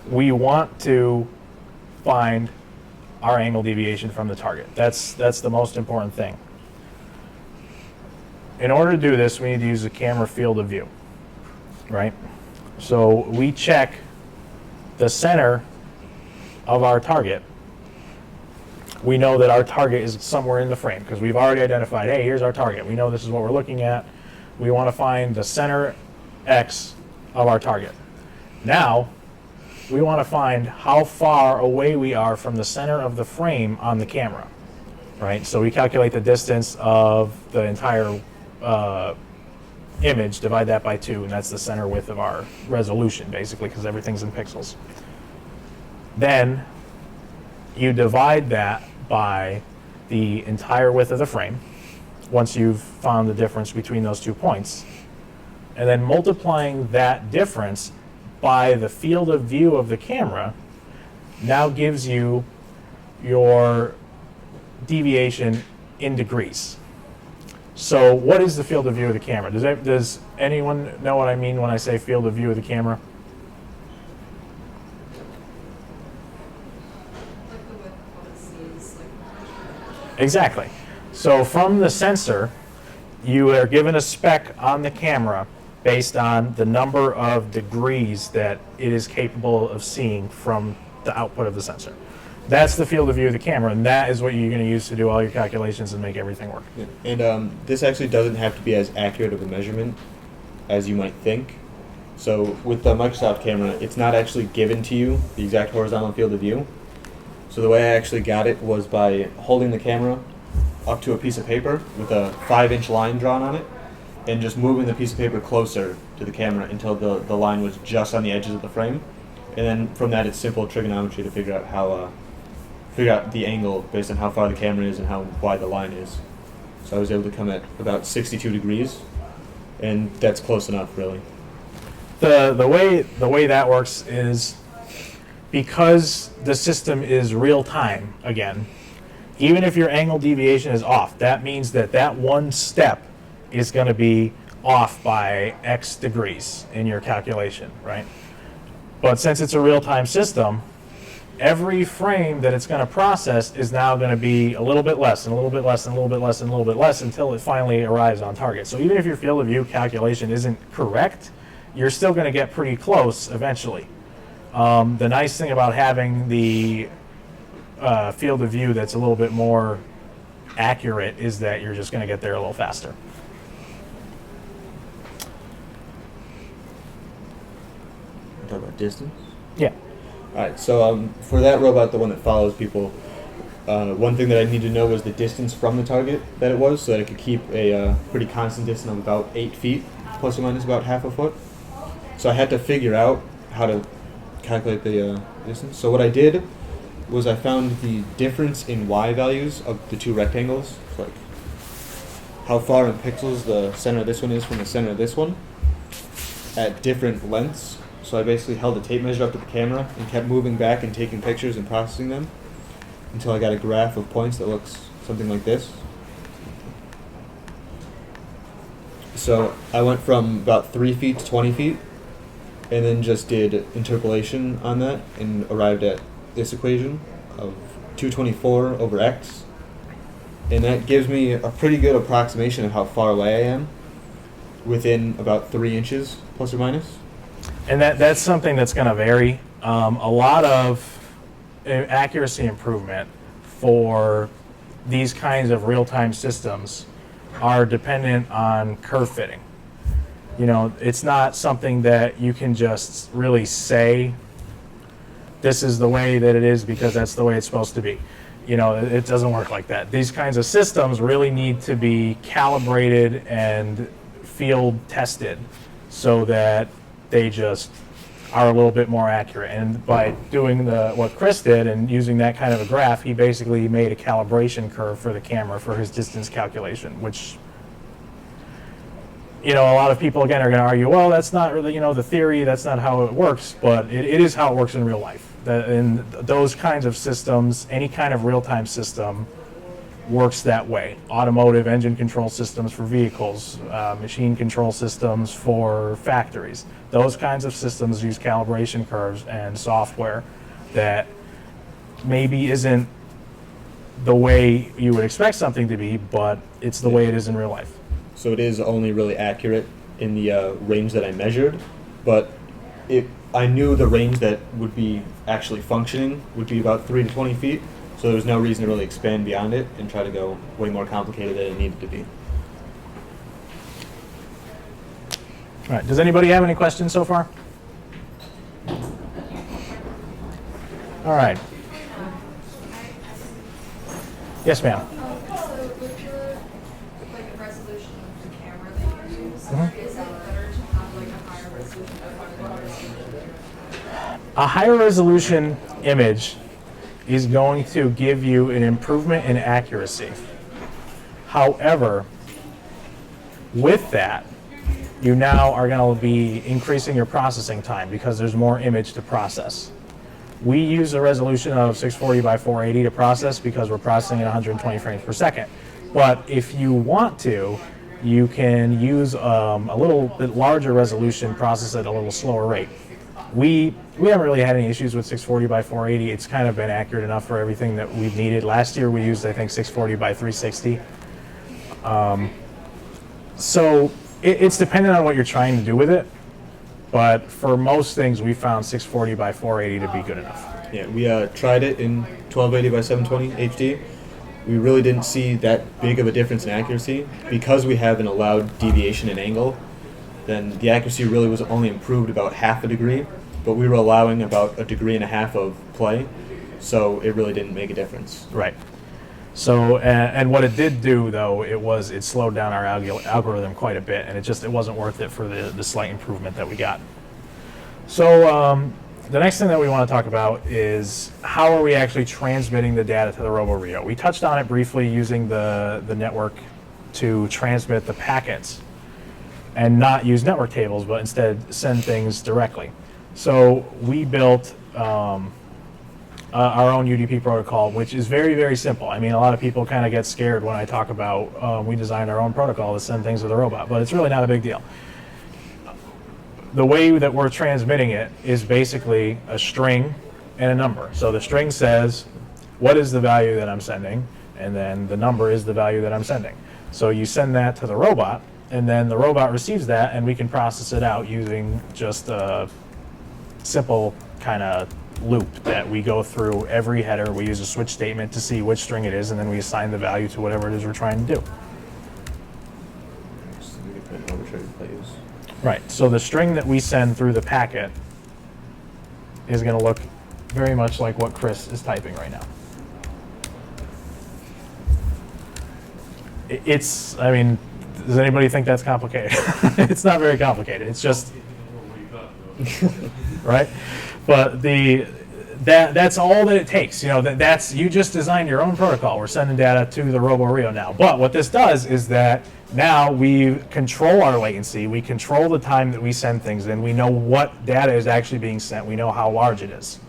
We want to find our angle deviation from the target. That's the most important thing. In order to do this, we need to use the camera field of view, right? So we check the center of our target. We know that our target is somewhere in the frame because we've already identified, hey, here's our target. We know this is what we're looking at. We want to find the center X of our target. Now, we want to find how far away we are from the center of the frame on the camera, right? So we calculate the distance of the entire image, divide that by 2, and that's the center width of our resolution, basically, because everything's in pixels. Then you divide that by the entire width of the frame, once you've found the difference between those 2 points, and then multiplying that difference by the field of view of the camera now gives you your deviation in degrees. So what is the field of view of the camera? Does anyone know what I mean when I say field of view of the camera? Like the width of what it sees, like. Exactly. So from the sensor, you are given a spec on the camera based on the number of degrees that it is capable of seeing from the output of the sensor. That's the field of view of the camera, and that is what you're going to use to do all your calculations and make everything work. Yeah. And this actually doesn't have to be as accurate of a measurement as you might think. So with the Microsoft camera, it's not actually given to you, the exact horizontal field of view. So the way I actually got it was by holding the camera up to a piece of paper with a 5-inch line drawn on it, and just moving the piece of paper closer to the camera until the line was just on the edges of the frame. And then from that, it's simple trigonometry to figure out the angle based on how far the camera is and how wide the line is. So I was able to come at about 62 degrees, and that's close enough, really. The way that works is because the system is real time again. Even if your angle deviation is off, that means that one step is going to be off by X degrees in your calculation, right? But since it's a real-time system, every frame that it's going to process is now going to be a little bit less, and a little bit less, and a little bit less, and a little bit less until it finally arrives on target. So even if your field of view calculation isn't correct, you're still going to get pretty close eventually. The nice thing about having the field of view that's a little bit more accurate is that you're just going to get there a little faster. Talk about distance? Yeah. Alright, so for that robot, the one that follows people, one thing that I need to know was the distance from the target that it was, so that it could keep a pretty constant distance of about 8 feet, plus or minus about half a foot. So I had to figure out how to calculate the distance. So what I did was I found the difference in Y values of the two rectangles, so like how far in pixels the center of this one is from the center of this one, at different lengths. So I basically held a tape measure up to the camera and kept moving back and taking pictures and processing them until I got a graph of points that looks something like this. So I went from about 3 feet to 20 feet and then just did interpolation on that and arrived at this equation of 224 over x. And that gives me a pretty good approximation of how far away I am within about 3 inches, plus or minus. And that's something that's going to vary. A lot of accuracy improvement for these kinds of real-time systems are dependent on curve fitting. You know, it's not something that you can just really say, this is the way that it is because that's the way it's supposed to be. You know, it doesn't work like that. These kinds of systems really need to be calibrated and field tested so that they just are a little bit more accurate. And by doing what Chris did and using that kind of a graph, he basically made a calibration curve for the camera for his distance calculation, which, you know, a lot of people again are going to argue, well, that's not really, you know, the theory, that's not how it works, but it is how it works in real life. In those kinds of systems, any kind of real-time system works that way. Automotive engine control systems for vehicles, machine control systems for factories. Those kinds of systems use calibration curves and software that maybe isn't the way you would expect something to be, but it's the way it is in real life. So it is only really accurate in the range that I measured, but I knew the range that would be actually functioning would be about 3 to 20 feet, so there was no reason to really expand beyond it and try to go way more complicated than it needed to be. All right, does anybody have any questions so far? All right. Yes, ma'am. So with the resolution of the camera that you use, Mhm. is it better to have like a higher resolution or lower resolution? A higher resolution image is going to give you an improvement in accuracy. However, with that, you now are going to be increasing your processing time because there's more image to process. We use a resolution of 640 by 480 to process because we're processing at 120 frames per second. But if you want to, you can use a little bit larger resolution, process at a little slower rate. We haven't really had any issues with 640 by 480. It's kind of been accurate enough for everything that we've needed. Last year we used, I think, 640 by 360. So it's dependent on what you're trying to do with it. But for most things, we found 640 by 480 to be good enough. Yeah, we tried it in 1280 by 720 HD. We really didn't see that big of a difference in accuracy. Because we have an allowed deviation in angle, then the accuracy really was only improved about half a degree, but we were allowing about 1.5 degrees of play. So it really didn't make a difference. Right. So, and what it did do, though, it slowed down our algorithm quite a bit, and it wasn't worth it for the slight improvement that we got. So, the next thing that we want to talk about is how are we actually transmitting the data to the RoboRio? We touched on it briefly using the network to transmit the packets and not use network tables, but instead send things directly. So we built our own UDP protocol, which is very, very simple. I mean, a lot of people kind of get scared when I talk about we designed our own protocol to send things to the robot, but it's really not a big deal. The way that we're transmitting it is basically a string and a number. So the string says, what is the value that I'm sending? And then the number is the value that I'm sending. So you send that to the robot, and then the robot receives that, and we can process it out using just a simple kind of loop that we go through every header. We use a switch statement to see which string it is, and then we assign the value to whatever it is we're trying to do. Just to make an arbitrary values. Right, so the string that we send through the packet is going to look very much like what Chris is typing right now. I mean, does anybody think that's complicated? It's not very complicated. It's just, right? But that's all that it takes. You know, you just designed your own protocol. We're sending data to the RoboRio now. But what this does is that now we control our latency. We control the time that we send things in. We know what data is actually being sent. We know how large it is.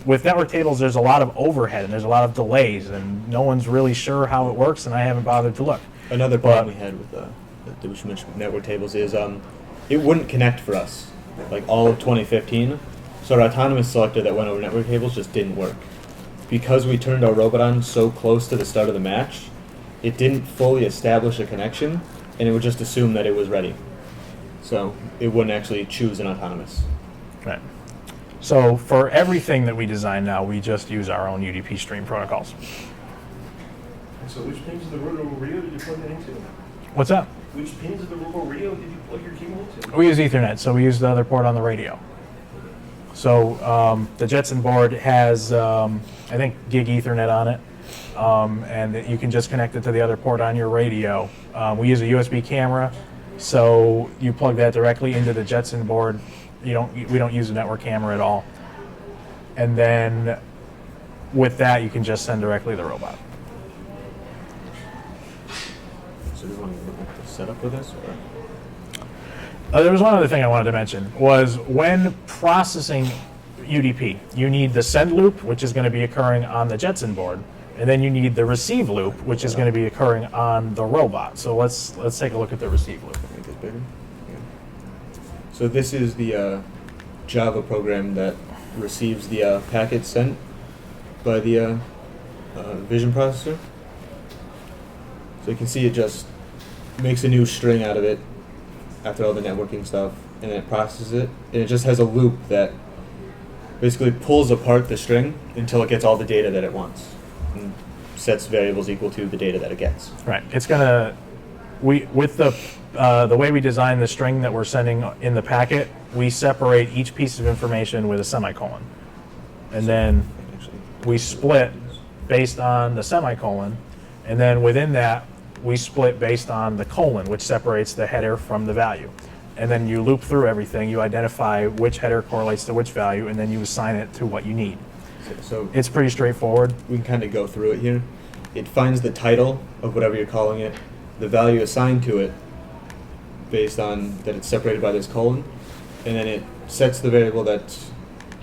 With network tables, there's a lot of overhead and there's a lot of delays, and no one's really sure how it works, and I haven't bothered to look. Another problem we had with that we should mention with network tables is it wouldn't connect for us. Like all of 2015, so our autonomous selector that went over network tables just didn't work. Because we turned our robot on so close to the start of the match, it didn't fully establish a connection, and it would just assume that it was ready. So it wouldn't actually choose an autonomous. Right. So for everything that we design now, we just use our own UDP stream protocols. So which pins of the RoboRio did you plug that into? What's that? Which pins of the RoboRio did you plug your cable into? We use Ethernet, so we use the other port on the radio. So the Jetson board has, I think, gig Ethernet on it, and you can just connect it to the other port on your radio. We use a USB camera, so you plug that directly into the Jetson board. We don't use a network camera at all. And then with that, you can just send directly to the robot. So do you want to look at the setup for this? Or? There was one other thing I wanted to mention, was when processing UDP, you need the send loop, which is going to be occurring on the Jetson board, and then you need the receive loop, which is going to be occurring on the robot. So let's take a look at the receive loop. Make this bigger. Yeah. So this is the Java program that receives the packets sent by the vision processor. So you can see it just makes a new string out of it after all the networking stuff, and then it processes it, and it just has a loop that basically pulls apart the string until it gets all the data that it wants, and sets variables equal to the data that it gets. Right. It's gonna with the way we design the string that we're sending in the packet, we separate each piece of information with a semicolon, and then we split based on the semicolon, and then within that we split based on the colon, which separates the header from the value. And then you loop through everything, you identify which header correlates to which value, and then you assign it to what you need. So It's pretty straightforward. we can kind of go through it here. It finds the title of whatever you're calling it, the value assigned to it based on that it's separated by this colon, and then it sets the variable that's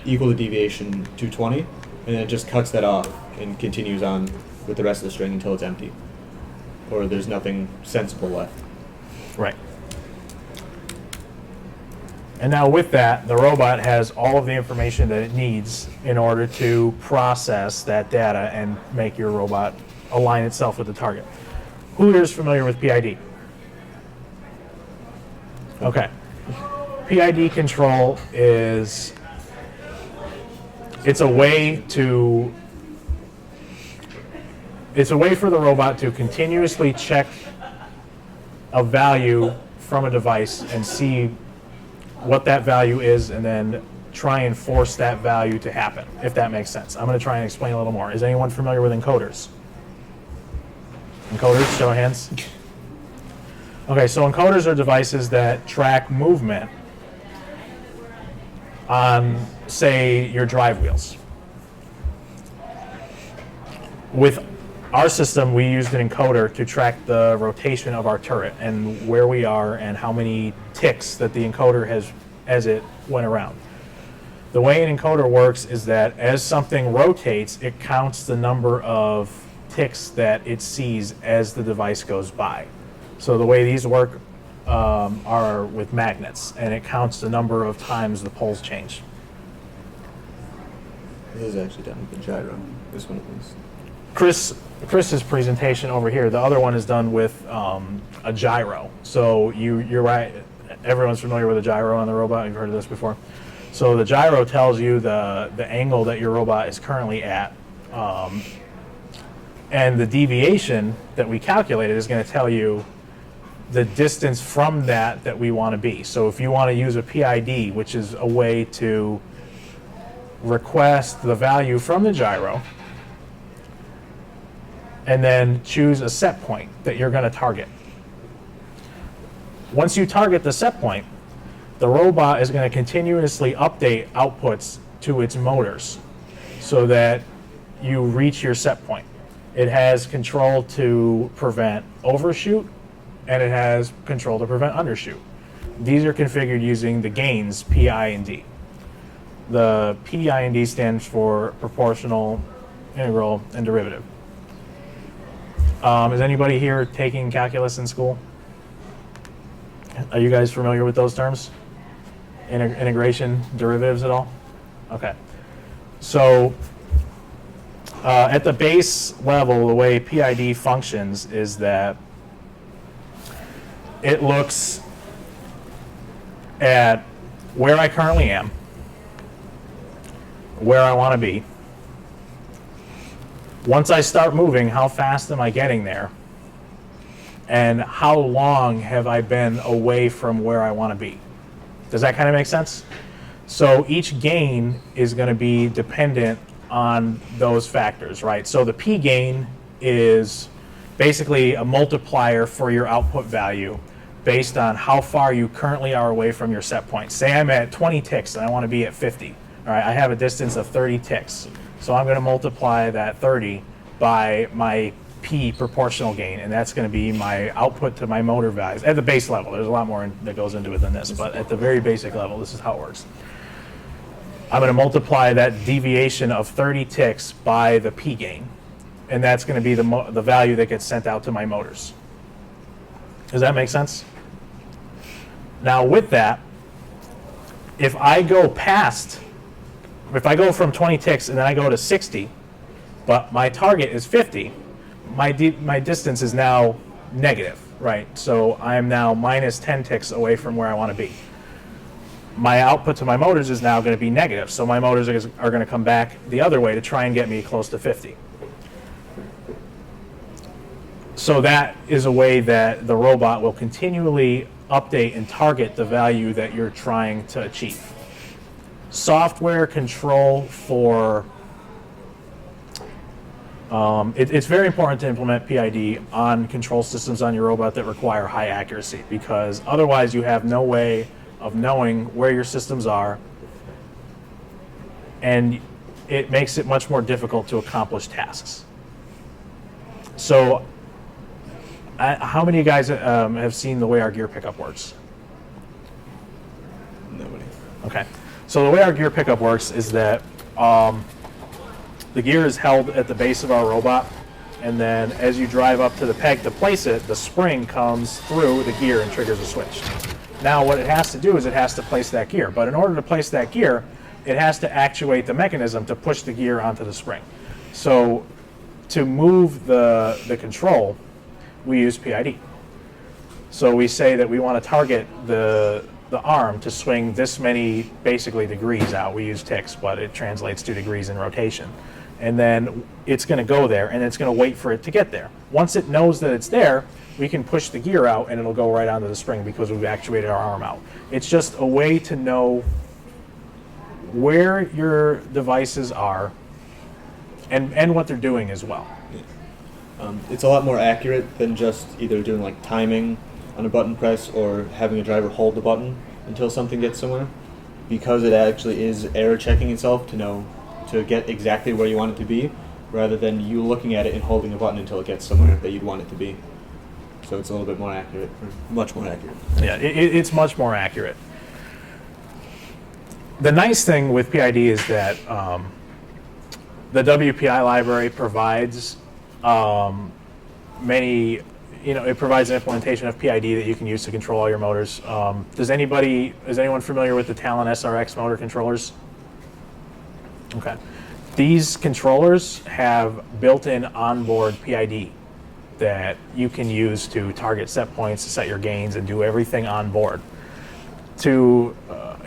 equal to deviation 220, and then it just cuts that off and continues on with the rest of the string until it's empty, or there's nothing sensible left. Right. And now with that, the robot has all of the information that it needs in order to process that data and make your robot align itself with the target. Who here is familiar with PID? Okay. PID control is, it's a way for the robot to continuously check a value from a device and see what that value is, and then try and force that value to happen, if that makes sense. I'm going to try and explain a little more. Is anyone familiar with encoders? Encoders, show of hands. Okay, so encoders are devices that track movement on, say, your drive wheels. With our system, we used an encoder to track the rotation of our turret and where we are and how many ticks that the encoder has as it went around. The way an encoder works is that as something rotates, it counts the number of ticks that it sees as the device goes by. So the way these work are with magnets, and it counts the number of times the poles change. This is actually done with the gyro. This one at least. Chris's presentation over here, the other one is done with a gyro. So you're right, everyone's familiar with a gyro on the robot, you've heard of this before. So the gyro tells you the angle that your robot is currently at, and the deviation that we calculated is going to tell you the distance from that we want to be. So if you want to use a PID, which is a way to request the value from the gyro, and then choose a set point that you're going to target. Once you target the set point, the robot is going to continuously update outputs to its motors so that you reach your set point. It has control to prevent overshoot, and it has control to prevent undershoot. These are configured using the gains PI and D. The PI and D stands for proportional, integral, and derivative. Is anybody here taking calculus in school? Are you guys familiar with those terms? Integration, derivatives at all? Okay. So at the base level, the way PID functions is that it looks at where I currently am, where I want to be. Once I start moving, how fast am I getting there? And how long have I been away from where I want to be? Does that kind of make sense? So each gain is going to be dependent on those factors, right? So the P gain is basically a multiplier for your output value based on how far you currently are away from your set point. Say I'm at 20 ticks and I want to be at 50. All right, I have a distance of 30 ticks. So I'm going to multiply that 30 by my P proportional gain, and that's going to be my output to my motor values at the base level. There's a lot more that goes into it than this, but at the very basic level, this is how it works. I'm going to multiply that deviation of 30 ticks by the P gain, and that's going to be the value that gets sent out to my motors. Does that make sense? Now with that, if I go from 20 ticks and then I go to 60, but my target is 50, my distance is now negative, right? So I am now minus 10 ticks away from where I want to be. My output to my motors is now going to be negative, so my motors are going to come back the other way to try and get me close to 50. So that is a way that the robot will continually update and target the value that you're trying to achieve. Software control for it's very important to implement PID on control systems on your robot that require high accuracy, because otherwise you have no way of knowing where your systems are, and it makes it much more difficult to accomplish tasks. So how many of you guys have seen the way our gear pickup works? Nobody. Okay. So the way our gear pickup works is that the gear is held at the base of our robot, and then as you drive up to the peg to place it, the spring comes through the gear and triggers a switch. Now what it has to do is it has to place that gear, but in order to place that gear, it has to actuate the mechanism to push the gear onto the spring. So to move the control, we use PID. So we say that we want to target the arm to swing this many basically degrees out. We use ticks, but it translates to degrees in rotation. And then it's going to go there, and it's going to wait for it to get there. Once it knows that it's there, we can push the gear out, and it'll go right onto the spring because we've actuated our arm out. It's just a way to know where your devices are and what they're doing as well. It's a lot more accurate than just either doing like timing on a button press or having a driver hold the button until something gets somewhere, because it actually is error checking itself to get exactly where you want it to be, rather than you looking at it and holding a button until it gets somewhere that you'd want it to be. So it's a little bit more accurate, or much more accurate. Yeah, it's much more accurate. The nice thing with PID is that the WPI library provides it provides an implementation of PID that you can use to control all your motors. Is anyone familiar with the Talon SRX motor controllers? Okay. These controllers have built-in onboard PID that you can use to target set points, to set your gains, and do everything on board.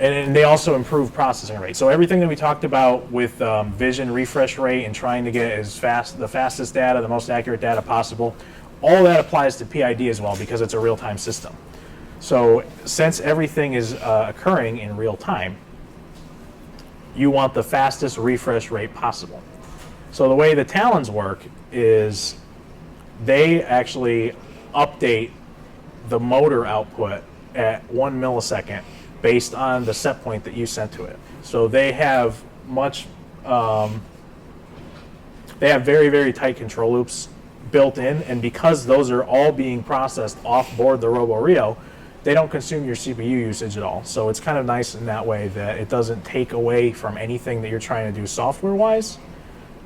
And they also improve processing rate. So everything that we talked about with vision refresh rate and trying to get the fastest data, the most accurate data possible, all that applies to PID as well, because it's a real-time system. So since everything is occurring in real time, you want the fastest refresh rate possible. So the way the Talons work is they actually update the motor output at 1 millisecond based on the set point that you sent to it. So they have very, very tight control loops built in, and because those are all being processed off board the RoboRio, they don't consume your CPU usage at all. So it's kind of nice in that way that it doesn't take away from anything that you're trying to do software-wise,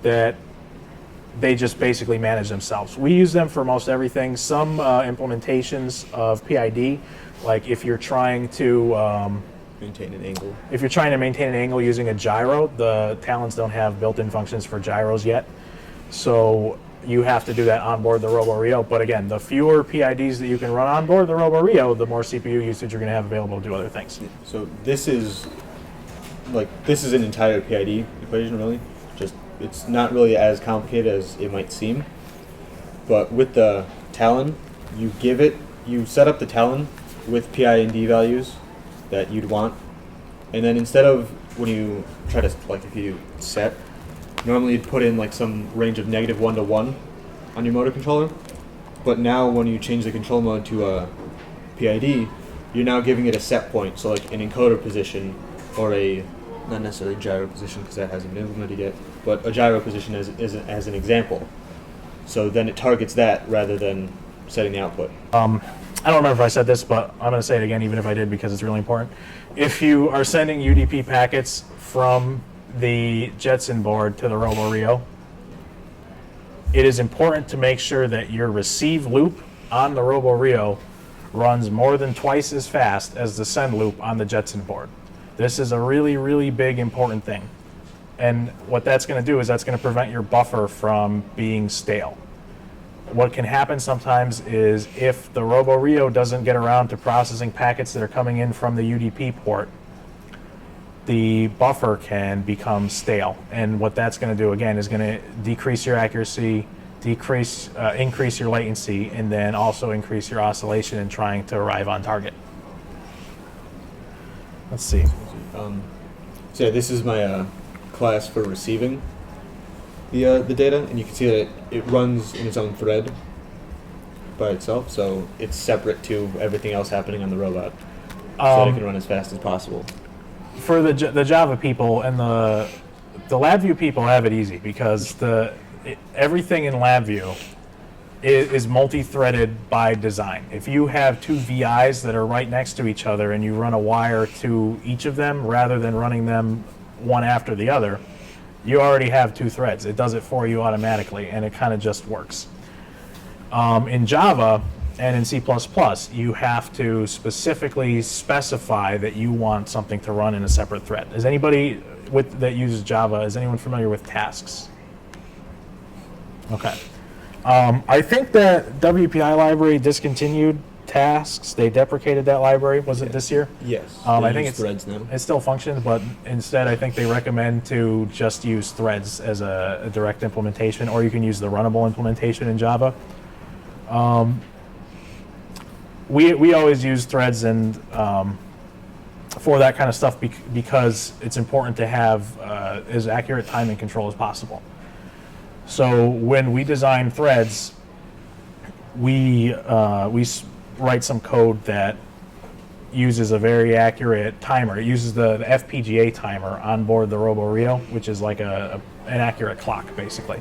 that they just basically manage themselves. We use them for most everything. Some implementations of PID, like if you're trying to Maintain an angle. If you're trying to maintain an angle using a gyro, the Talons don't have built-in functions for gyros yet. So you have to do that on board the RoboRio. But again, the fewer PIDs that you can run on board the RoboRio, the more CPU usage you're going to have available to do other things. So this is an entire PID equation, really. Just it's not really as complicated as it might seem. But with the Talon, you set up the Talon with PID values that you'd want, and then instead of when you try to if you set, normally you'd put in some range of -1 to 1 on your motor controller, but now when you change the control mode to a PID, you're now giving it a set point, so like an encoder position or a not necessarily gyro position because that hasn't been implemented yet, but a gyro position as an example. So then it targets that rather than setting the output. I don't remember if I said this, but I'm going to say it again, even if I did, because it's really important. If you are sending UDP packets from the Jetson board to the RoboRio, it is important to make sure that your receive loop on the RoboRio runs more than twice as fast as the send loop on the Jetson board. This is a really, really big, important thing. And what that's going to do is that's going to prevent your buffer from being stale. What can happen sometimes is if the RoboRio doesn't get around to processing packets that are coming in from the UDP port, the buffer can become stale. And what that's going to do, again, is going to decrease your accuracy, increase your latency, and then also increase your oscillation in trying to arrive on target. Let's see. So yeah, this is my class for receiving the data, and you can see that it runs in its own thread by itself, so it's separate to everything else happening on the robot, so that it can run as fast as possible. For the Java people and the LabVIEW people have it easy because everything in LabVIEW is multi-threaded by design. If you have two VIs that are right next to each other and you run a wire to each of them rather than running them one after the other, you already have two threads. It does it for you automatically, and it kind of just works. In Java and in C++, you have to specifically specify that you want something to run in a separate thread. Is anybody that uses Java, is anyone familiar with tasks? Okay. I think that WPI library discontinued tasks. They deprecated that library. Was it this year? Yes. I think it's threads now. It still functions, but instead I think they recommend to just use threads as a direct implementation, or you can use the runnable implementation in Java. We always use threads, and for that kind of stuff because it's important to have as accurate timing control as possible. So when we design threads, we write some code that uses a very accurate timer. It uses the FPGA timer on board the RoboRio, which is like an accurate clock, basically,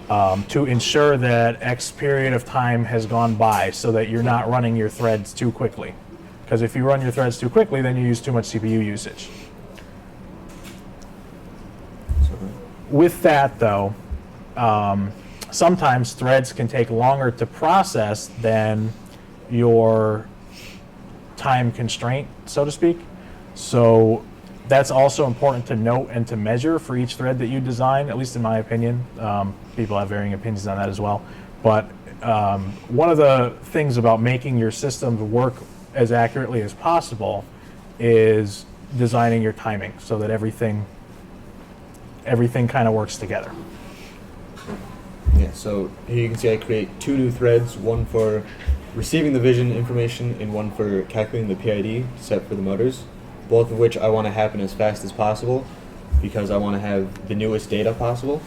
to ensure that X period of time has gone by so that you're not running your threads too quickly. Because if you run your threads too quickly, then you use too much CPU usage. With that, though, sometimes threads can take longer to process than your time constraint, so to speak. So that's also important to note and to measure for each thread that you design, at least in my opinion. People have varying opinions on that as well. But one of the things about making your systems work as accurately as possible is designing your timing so that everything kind of works together. Yeah, so here you can see I create 2 new threads, one for receiving the vision information and one for calculating the PID set for the motors, both of which I want to happen as fast as possible because I want to have the newest data possible.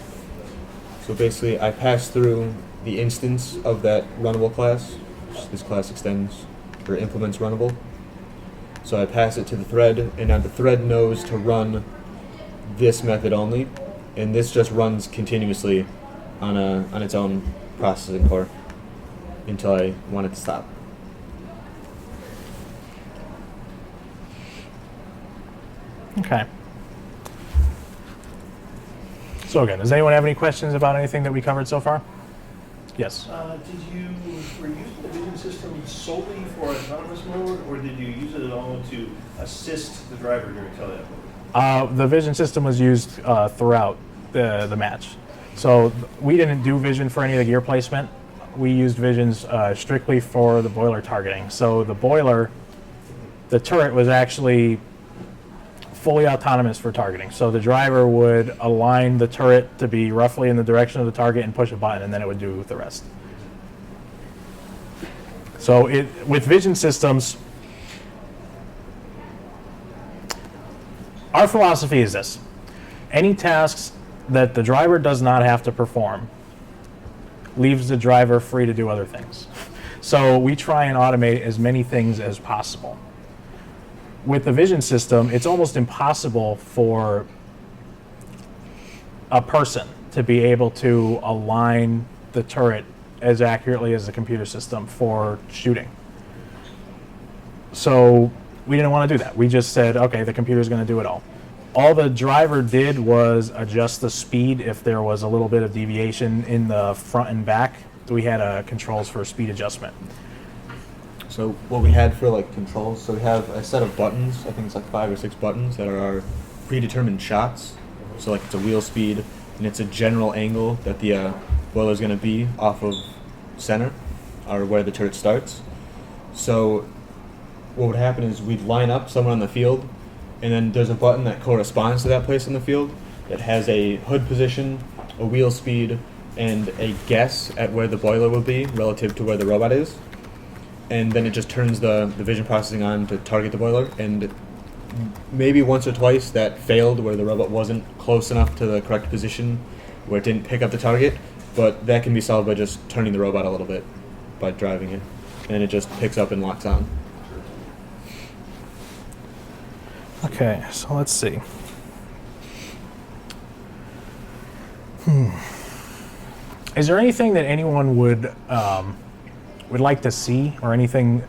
So basically I pass through the instance of that runnable class, which this class extends or implements runnable. So I pass it to the thread, and now the thread knows to run this method only, and this just runs continuously on its own processing core until I want it to stop. Okay. So again, does anyone have any questions about anything that we covered so far? Yes. Were you using the vision system solely for autonomous mode, or did you use it at all to assist the driver during teleop mode? The vision system was used throughout the match. So we didn't do vision for any of the gear placement. We used visions strictly for the boiler targeting. So the boiler, the turret was actually fully autonomous for targeting. So the driver would align the turret to be roughly in the direction of the target and push a button, and then it would do the rest. So with vision systems, our philosophy is this. Any tasks that the driver does not have to perform leaves the driver free to do other things. So we try and automate as many things as possible. With the vision system, it's almost impossible for a person to be able to align the turret as accurately as the computer system for shooting. So we didn't want to do that. We just said, okay, the computer's going to do it all. All the driver did was adjust the speed if there was a little bit of deviation in the front and back. We had controls for speed adjustment. So what we had for like controls, so we have a set of buttons, I think it's like 5 or 6 buttons that are our predetermined shots. So like it's a wheel speed and it's a general angle that the boiler is going to be off of center or where the turret starts. So what would happen is we'd line up somewhere on the field, and then there's a button that corresponds to that place in the field that has a hood position, a wheel speed, and a guess at where the boiler will be relative to where the robot is. And then it just turns the vision processing on to target the boiler, and maybe once or twice that failed where the robot wasn't close enough to the correct position where it didn't pick up the target, but that can be solved by just turning the robot a little bit by driving it, and it just picks up and locks on. Okay, so let's see. Is there anything that anyone would like to see, or anything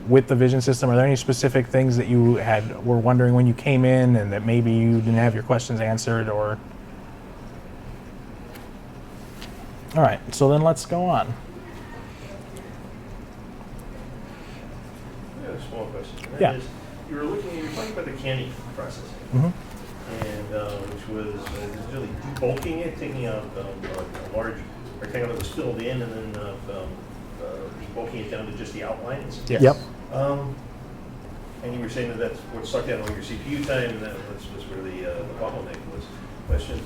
with the vision system? Are there any specific things that you were wondering when you came in, and that maybe you didn't have your questions answered, or? All right, so then let's go on. I have a small question. Yeah. You were talking about the canning process, and which was really debulking it, taking out a large rectangle that was filled in, and then debulking it down to just the outlines. Yes. Yep. And you were saying that that's what sucked out all your CPU time, and that was where the bottleneck was. Question: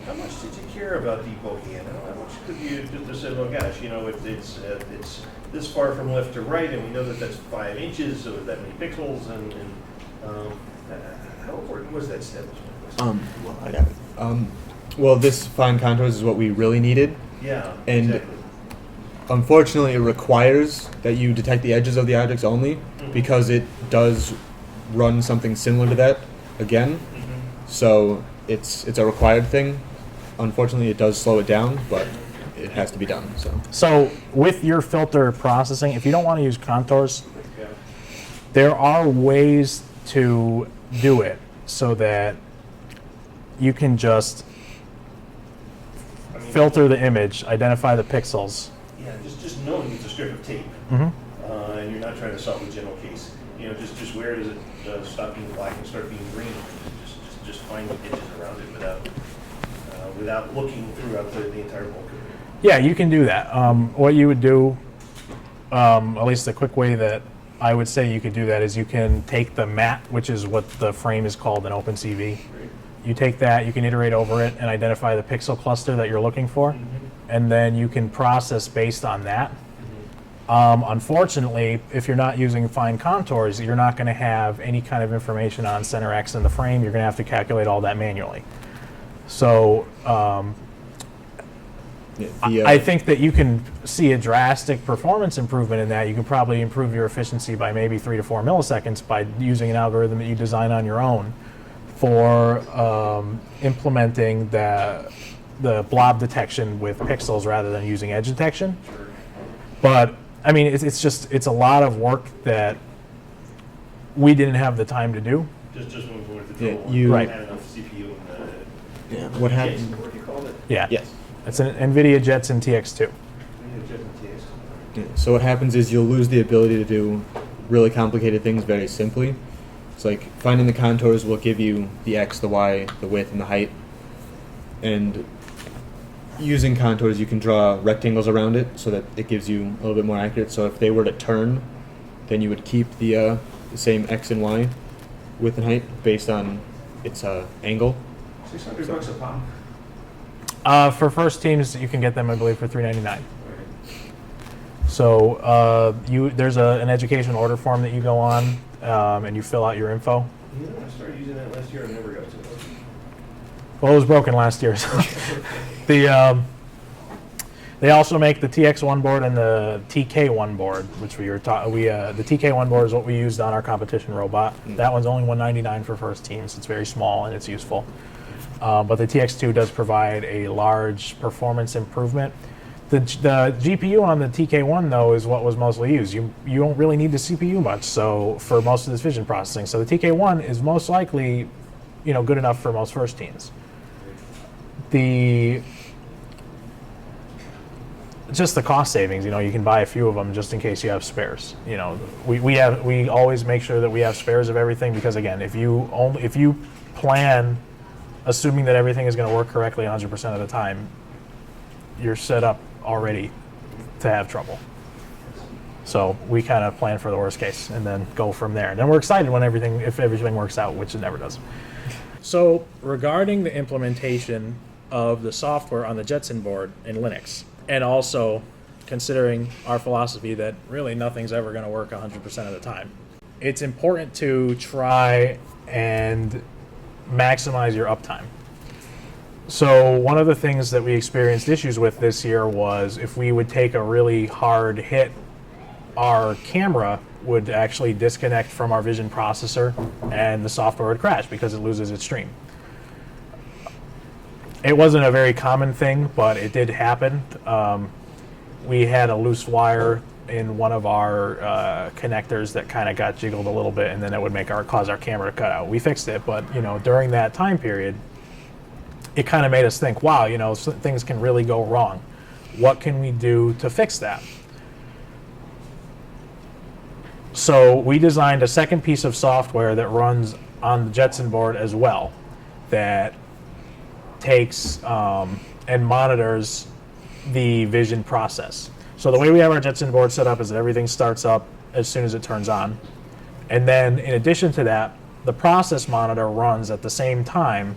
How much did you care about debulking it? How much could you just say, well, gosh, it's this far from left to right, and we know that that's 5 inches, so that many pixels, and how important was that step? Well, I got it. Well, this fine contours is what we really needed. Yeah, And exactly. unfortunately, it requires that you detect the edges of the objects only, Mhm. because it does run something similar to that again. Mhm. So it's a required thing. Unfortunately, it does slow it down, but it has to be done. So with your filter processing, if you don't want to use contours, Yeah. there are ways to do it so that you can just I mean, filter the image, identify the pixels. Yeah, just knowing it's a strip of tape, Mhm. and you're not trying to solve a general case. Just where does it stop being black and start being green? Just find the edges around it without looking throughout the entire bulk of it. Yeah, you can do that. What you would do, at least the quick way that I would say you could do that is you can take the matte, which is what the frame is called in OpenCV. Right. You take that, you can iterate over it and identify the pixel cluster that you're looking for, and then you can process based on that. Unfortunately, if you're not using fine contours, you're not going to have any kind of information on center X in the frame. You're going to have to calculate all that manually. So I think that you can see a drastic performance improvement in that. You can probably improve your efficiency by maybe 3 to 4 milliseconds by using an algorithm that you design on your own for implementing the blob detection with pixels rather than using edge detection. Sure. But I mean, it's a lot of work that we didn't have the time to do. Just moving forward to Yeah, total you- one, Right. had enough CPU and Yeah. What yes, happened? what do you call it? Yeah, Yes. it's an NVIDIA Jetson TX2. Yeah. So what happens is you'll lose the ability to do really complicated things very simply. It's like finding the contours will give you the X, the Y, the width, and the height. And using contours, you can draw rectangles around it so that it gives you a little bit more accurate. So if they were to turn, then you would keep the same X and Y width and height based on its angle. $600 a pop. For first teams, you can get them, I believe, for $399. So there's an education order form that you go on, and you fill out your info. I started using that last year. I never got to it. Well, it was broken last year. So they also make the TX1 board and the TK1 board, which the TK1 board is what we used on our competition robot. That one's only $199 for first teams. It's very small and it's useful. But the TX2 does provide a large performance improvement. The GPU on the TK1 though is what was mostly used. You don't really need the CPU much, so for most of this vision processing. So the TK1 is most likely, good enough for most first teams. Just the cost savings, you can buy a few of them just in case you have spares. We always make sure that we have spares of everything because again, if you plan assuming that everything is going to work correctly 100% of the time, you're set up already to have trouble. So we kind of plan for the worst case and then go from there. And then we're excited if everything works out, which it never does. So regarding the implementation of the software on the Jetson board in Linux, and also considering our philosophy that really nothing's ever going to work 100% of the time, it's important to try and maximize your uptime. So one of the things that we experienced issues with this year was if we would take a really hard hit, our camera would actually disconnect from our vision processor and the software would crash because it loses its stream. It wasn't a very common thing, but it did happen. We had a loose wire in one of our connectors that kind of got jiggled a little bit, and then it would cause our camera to cut out. We fixed it, but during that time period, it kind of made us think, wow, things can really go wrong. What can we do to fix that? So we designed a second piece of software that runs on the Jetson board as well, that takes and monitors the vision process. So the way we have our Jetson board set up is that everything starts up as soon as it turns on. And then in addition to that, the process monitor runs at the same time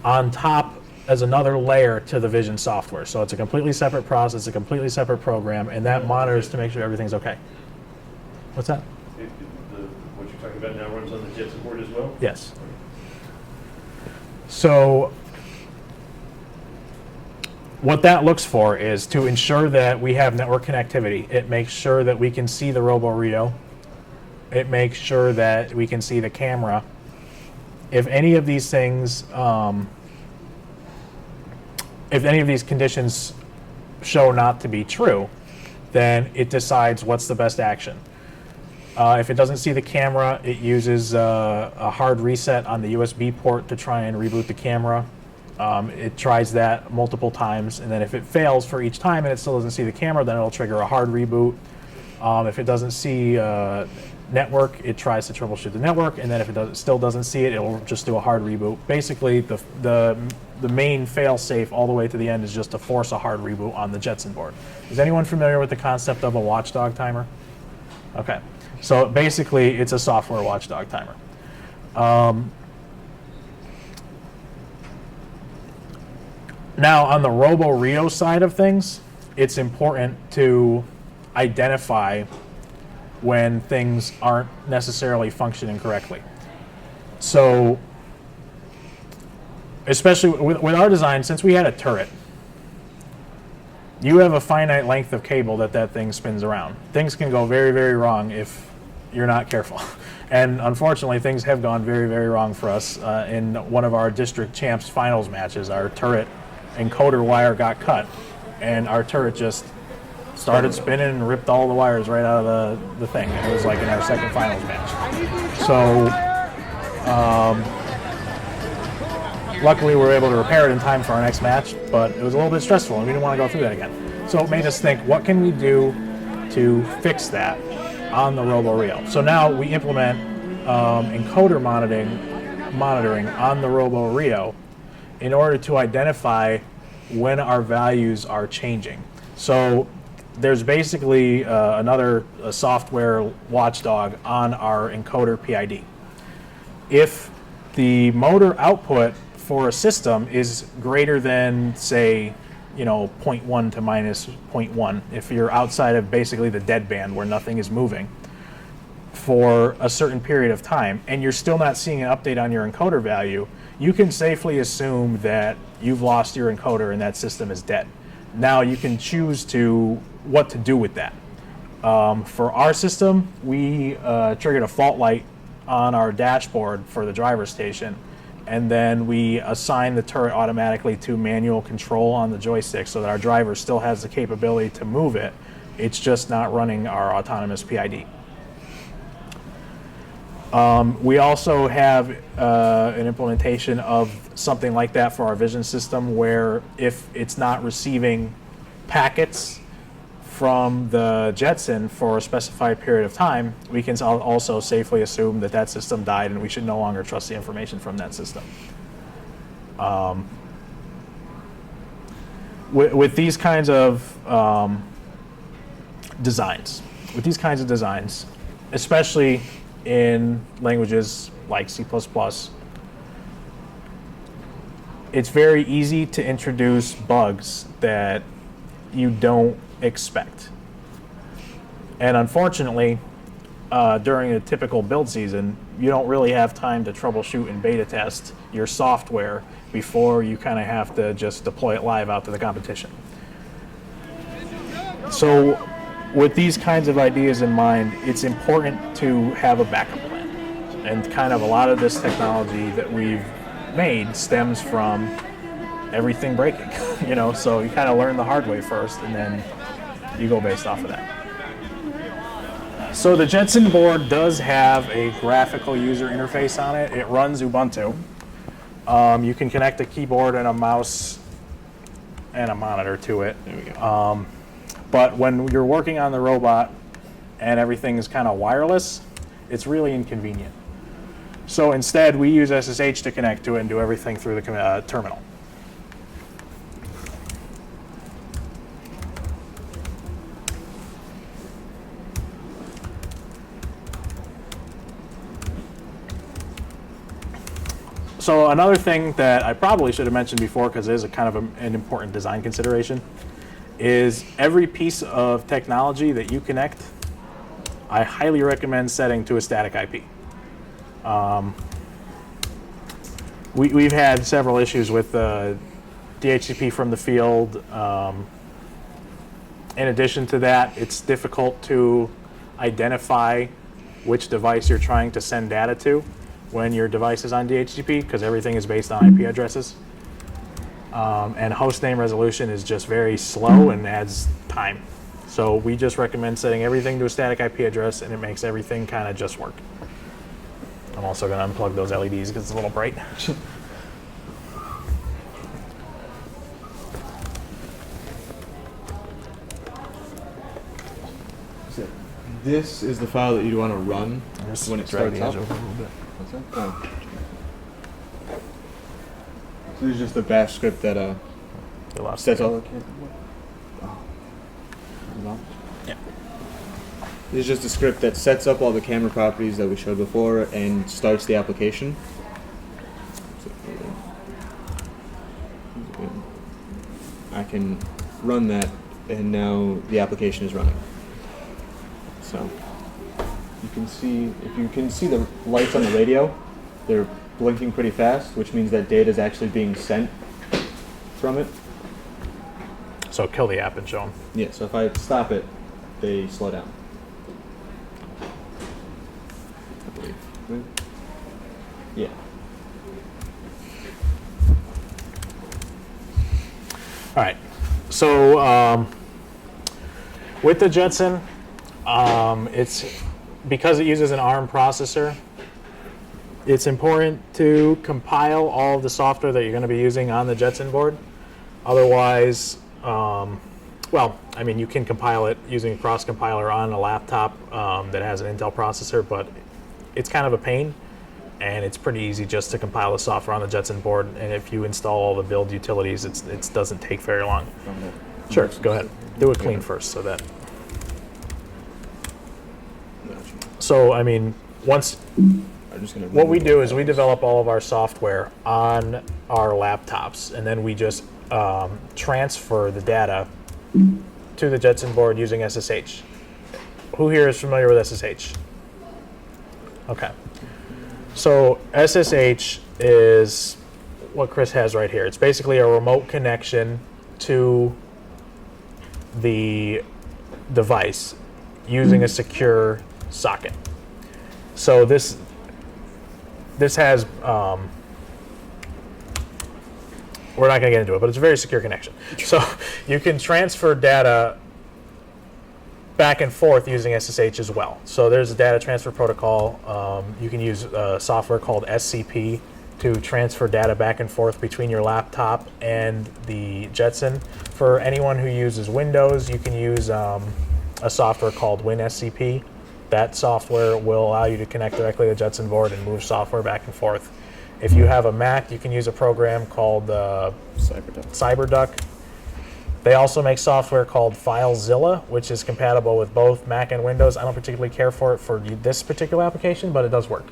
on top as another layer to the vision software. So it's a completely separate process, a completely separate program, and that monitors to make sure everything's okay. What's that? What you're talking about now runs on the Jetson board as well? Yes. So what that looks for is to ensure that we have network connectivity. It makes sure that we can see the RoboRio. It makes sure that we can see the camera. If any of these things, if any of these conditions show not to be true, then it decides what's the best action. If it doesn't see the camera, it uses a hard reset on the USB port to try and reboot the camera. It tries that multiple times, and then if it fails for each time and it still doesn't see the camera, then it'll trigger a hard reboot. If it doesn't see network, it tries to troubleshoot the network, and then if it still doesn't see it, it'll just do a hard reboot. Basically, the main fail-safe all the way to the end is just to force a hard reboot on the Jetson board. Is anyone familiar with the concept of a watchdog timer? Okay, so basically, it's a software watchdog timer. Now, on the RoboRio side of things, it's important to identify when things aren't necessarily functioning correctly. So, especially with our design, since we had a turret, you have a finite length of cable that thing spins around. Things can go very, very wrong if you're not careful. And unfortunately, things have gone very, very wrong for us. In one of our district champs finals matches, our turret encoder wire got cut, and our turret just started spinning and ripped all the wires right out of the thing. And it was like in our second finals match. So luckily we were able to repair it in time for our next match, but it was a little bit stressful and we didn't want to go through that again. So it made us think, what can we do to fix that on the RoboRio? So now we implement encoder monitoring on the RoboRio in order to identify when our values are changing. So there's basically another software watchdog on our encoder PID. If the motor output for a system is greater than, say, 0.1 to minus 0.1, if you're outside of basically the dead band where nothing is moving for a certain period of time, and you're still not seeing an update on your encoder value, you can safely assume that you've lost your encoder and that system is dead. Now you can choose what to do with that. For our system, we triggered a fault light on our dashboard for the driver's station, and then we assign the turret automatically to manual control on the joystick so that our driver still has the capability to move it. It's just not running our autonomous PID. We also have an implementation of something like that for our vision system, where if it's not receiving packets from the Jetson for a specified period of time, we can also safely assume that system died and we should no longer trust the information from that system. With these kinds of designs, especially in languages like C++, it's very easy to introduce bugs that you don't expect. And unfortunately, during a typical build season, you don't really have time to troubleshoot and beta test your software before you kind of have to just deploy it live out to the competition. So with these kinds of ideas in mind, it's important to have a backup plan. And kind of a lot of this technology that we've made stems from everything breaking, so you kind of learn the hard way first and then you go based off of that. So the Jetson board does have a graphical user interface on it. It runs Ubuntu. You can connect a keyboard and a mouse and a monitor to it. There we go. But when you're working on the robot and everything is kind of wireless, it's really inconvenient. So instead, we use SSH to connect to it and do everything through the terminal. So another thing that I probably should have mentioned before, because it is a kind of an important design consideration, is every piece of technology that you connect, I highly recommend setting to a static IP. We've had several issues with DHCP from the field. In addition to that, it's difficult to identify which device you're trying to send data to when your device is on DHCP, because everything is based on IP addresses. And host name resolution is just very slow and adds time. So we just recommend setting everything to a static IP address, and it makes everything kind of just work. I'm also going to unplug those LEDs because it's a little bright. This is the file that you'd want to run when it Drag starts the up. edge over a little bit. What's that? Oh. So this is just a bash script that You lost sets it. all the Yeah. This is just a script that sets up all the camera properties that we showed before and starts the application. I can run that, and now the application is running. So you can see, if you can see the lights on the radio, they're blinking pretty fast, which means that data is actually being sent from it. So kill the app and show them. Yeah, so if I stop it, they slow down. I believe. Right? Yeah. All right. So with the Jetson, it's because it uses an ARM processor. It's important to compile all of the software that you're going to be using on the Jetson board. Otherwise, well, I mean, you can compile it using a cross compiler on a laptop that has an Intel processor, but it's kind of a pain, and it's pretty easy just to compile the software on the Jetson board. And if you install all the build utilities, it doesn't take very long. Sure, go ahead. Do it clean first, so that. So, I mean, once. What we do is we develop all of our software on our laptops, and then we just transfer the data to the Jetson board using SSH. Who here is familiar with SSH? Okay. So SSH is what Chris has right here. It's basically a remote connection to the device using a secure socket. So this has, we're not going to get into it, but it's a very secure connection. So you can transfer data back and forth using SSH as well. So there's a data transfer protocol. You can use software called SCP to transfer data back and forth between your laptop and the Jetson. For anyone who uses Windows, you can use a software called WinSCP. That software will allow you to connect directly to the Jetson board and move software back and forth. If you have a Mac, you can use a program called CyberDuck. They also make software called FileZilla, which is compatible with both Mac and Windows. I don't particularly care for it for this particular application, but it does work.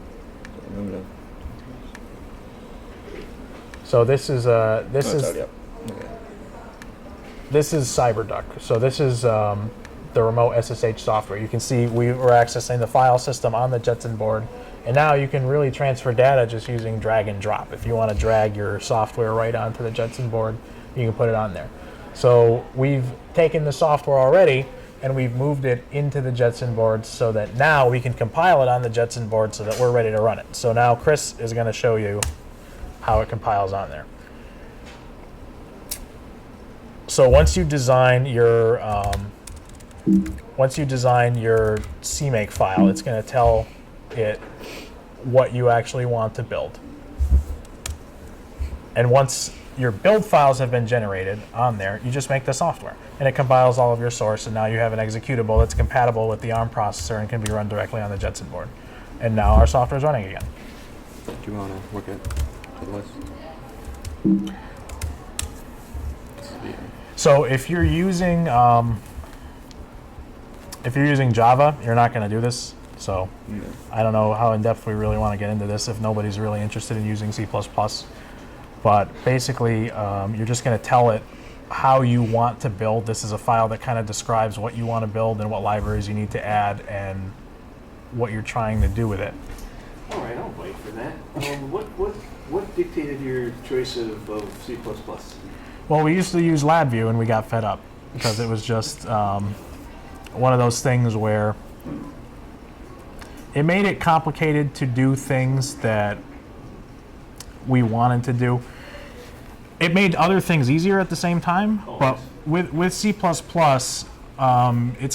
So this is CyberDuck. So this is the remote SSH software. You can see we were accessing the file system on the Jetson board, and now you can really transfer data just using drag and drop. If you want to drag your software right onto the Jetson board, you can put it on there. So we've taken the software already and we've moved it into the Jetson board so that now we can compile it on the Jetson board so that we're ready to run it. So now Chris is going to show you how it compiles on there. So once you design your CMake file, it's going to tell it what you actually want to build. And once your build files have been generated on there, you just make the software. And it compiles all of your source, and now you have an executable that's compatible with the ARM processor and can be run directly on the Jetson board. And now our software is running again. Do you want to look at the list? So if you're using Java, you're not going to do this. So I don't know how in depth we really want to get into this if nobody's really interested in using C++. But basically, you're just going to tell it how you want to build. This is a file that kind of describes what you want to build and what libraries you need to add and what you're trying to do with it. All right, I'll wait for that. What dictated your choice of C++? Well, we used to use LabVIEW and we got fed up because it was just one of those things where it made it complicated to do things that we wanted to do. It made other things easier at the same time, but with C++, it's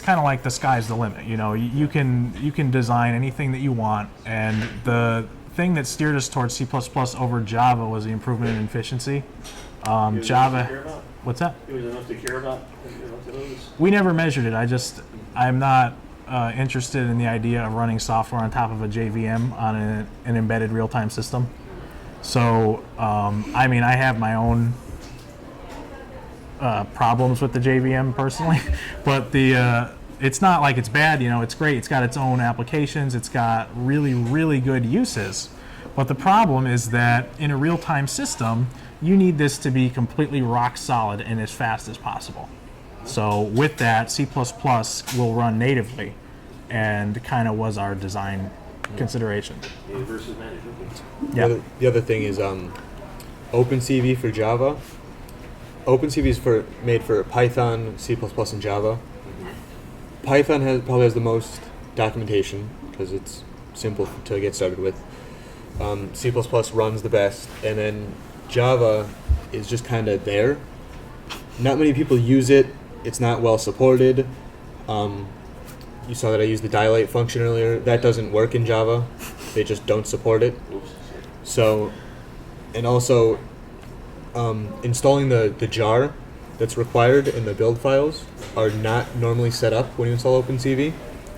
kind of like the sky's the limit. You know, you can design anything that you want, and the thing that steered us towards C++ over Java was the improvement in efficiency. Java, what's that? It was enough to care about. We never measured it. I'm not interested in the idea of running software on top of a JVM on an embedded real-time system. So, I mean, I have my own problems with the JVM personally, but it's not like it's bad. You know, it's great. It's got its own applications. It's got really, really good uses. But the problem is that in a real-time system, you need this to be completely rock solid and as fast as possible. So with that, C++ will run natively, and kind of was our design consideration. Versus managed. Yeah. The other thing is OpenCV for Java. OpenCV is made for Python, C++, and Java. Python probably has the most documentation because it's simple to get started with. C++ runs the best, and then Java is just kind of there. Not many people use it. It's not well supported. You saw that I used the dilate function earlier. That doesn't work in Java. They just don't support it. So, and also installing the jar that's required in the build files are not normally set up when you install OpenCV.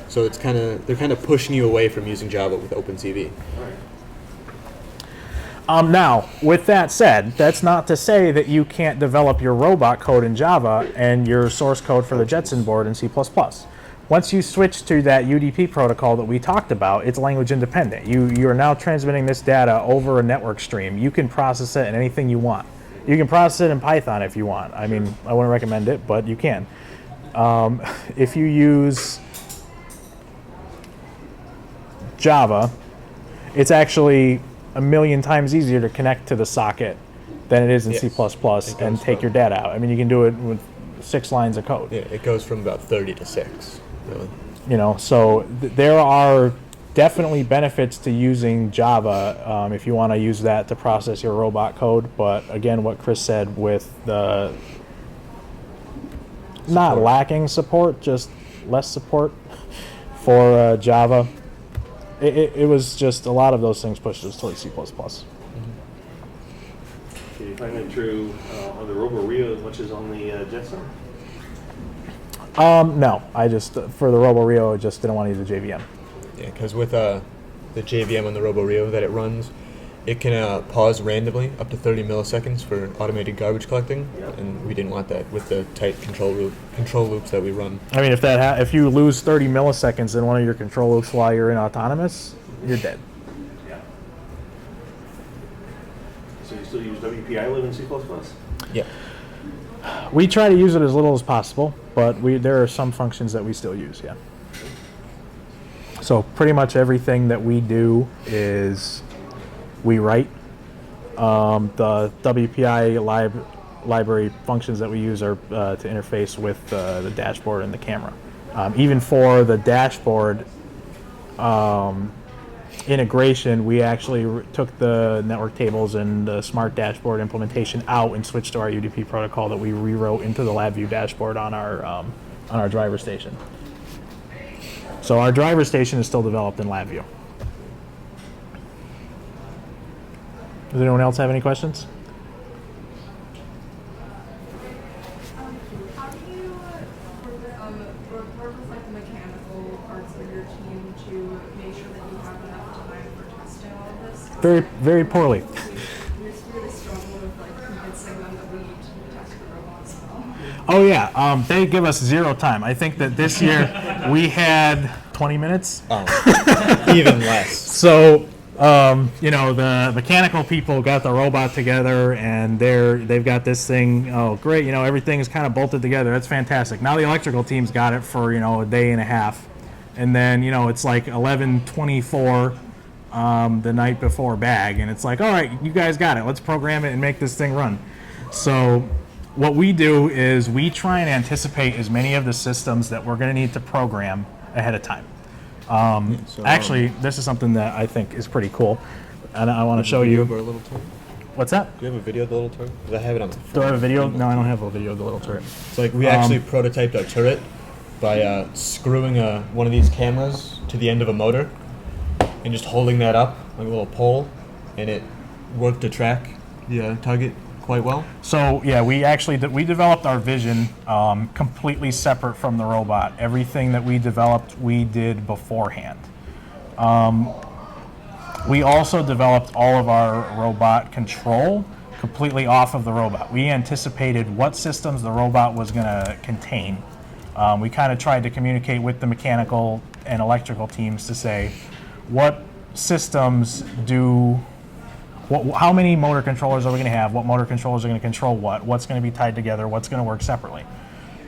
So they're kind of pushing you away from using Java with OpenCV. Now, with that said, that's not to say that you can't develop your robot code in Java and your source code for the Jetson board in C++. Once you switch to that UDP protocol that we talked about, it's language independent. You are now transmitting this data over a network stream. You can process it in anything you want. You can process it in Python if you want. I mean, I wouldn't recommend it, but you can. If you use Java, it's actually a million times easier to connect to the socket than it is in C++ and take your data out. I mean, you can do it with 6 lines of code. Yeah, it goes from about 30 to 6, really. You know, so there are definitely benefits to using Java if you want to use that to process your robot code. But again, what Chris said with the not lacking support, just less support for Java, it was just a lot of those things pushed us towards C++. Can you find that true on the Robo-Rio as much as on the Jetson? No, I just, for the Robo-Rio, I just didn't want to use the JVM. Yeah, because with the JVM on the Robo-Rio that it runs, it can pause randomly up to 30 milliseconds for automated garbage collecting, and we didn't want that with the tight control loops that we run. I mean, if you lose 30 milliseconds in one of your control loops while you're in autonomous, you're dead. Yeah. So you still use WPI in C++? Yeah. We try to use it as little as possible, but there are some functions that we still use, yeah. So pretty much everything that we do is we write. The WPI library functions that we use are to interface with the dashboard and the camera. Even for the dashboard integration, we actually took the network tables and the smart dashboard implementation out and switched to our UDP protocol that we rewrote into the LabVIEW dashboard on our driver station. So our driver station is still developed in LabVIEW. Does anyone else have any questions? How do you work with like the mechanical parts of your team to make sure that you have enough time for testing all of this? Very, very poorly. We really struggle with like convincing them that we need to test the robots well. Oh yeah, they give us 0 time. I think that this year we had 20 minutes. Oh, even less. So, the mechanical people got the robot together, and they've got this thing. Oh, great! Everything is kind of bolted together. That's fantastic. Now the electrical team's got it for a day and a half, and then it's like 11:24 the night before bag, and it's like, all right, you guys got it. Let's program it and make this thing run. So, what we do is we try and anticipate as many of the systems that we're going to need to program ahead of time. Actually, this is something that I think is pretty cool, and I want to show you. What's that? Do you have a video of the little turret? Because I have it on my phone. Do I have a video? No, I don't have a video of the little turret. It's like we actually prototyped our turret by screwing one of these cameras to the end of a motor and just holding that up like a little pole, and it worked to track the target quite well. So yeah, we developed our vision completely separate from the robot. Everything that we developed, we did beforehand. We also developed all of our robot control completely off of the robot. We anticipated what systems the robot was going to contain. We kind of tried to communicate with the mechanical and electrical teams to say what systems how many motor controllers are we going to have? What motor controllers are going to control what? What's going to be tied together? What's going to work separately?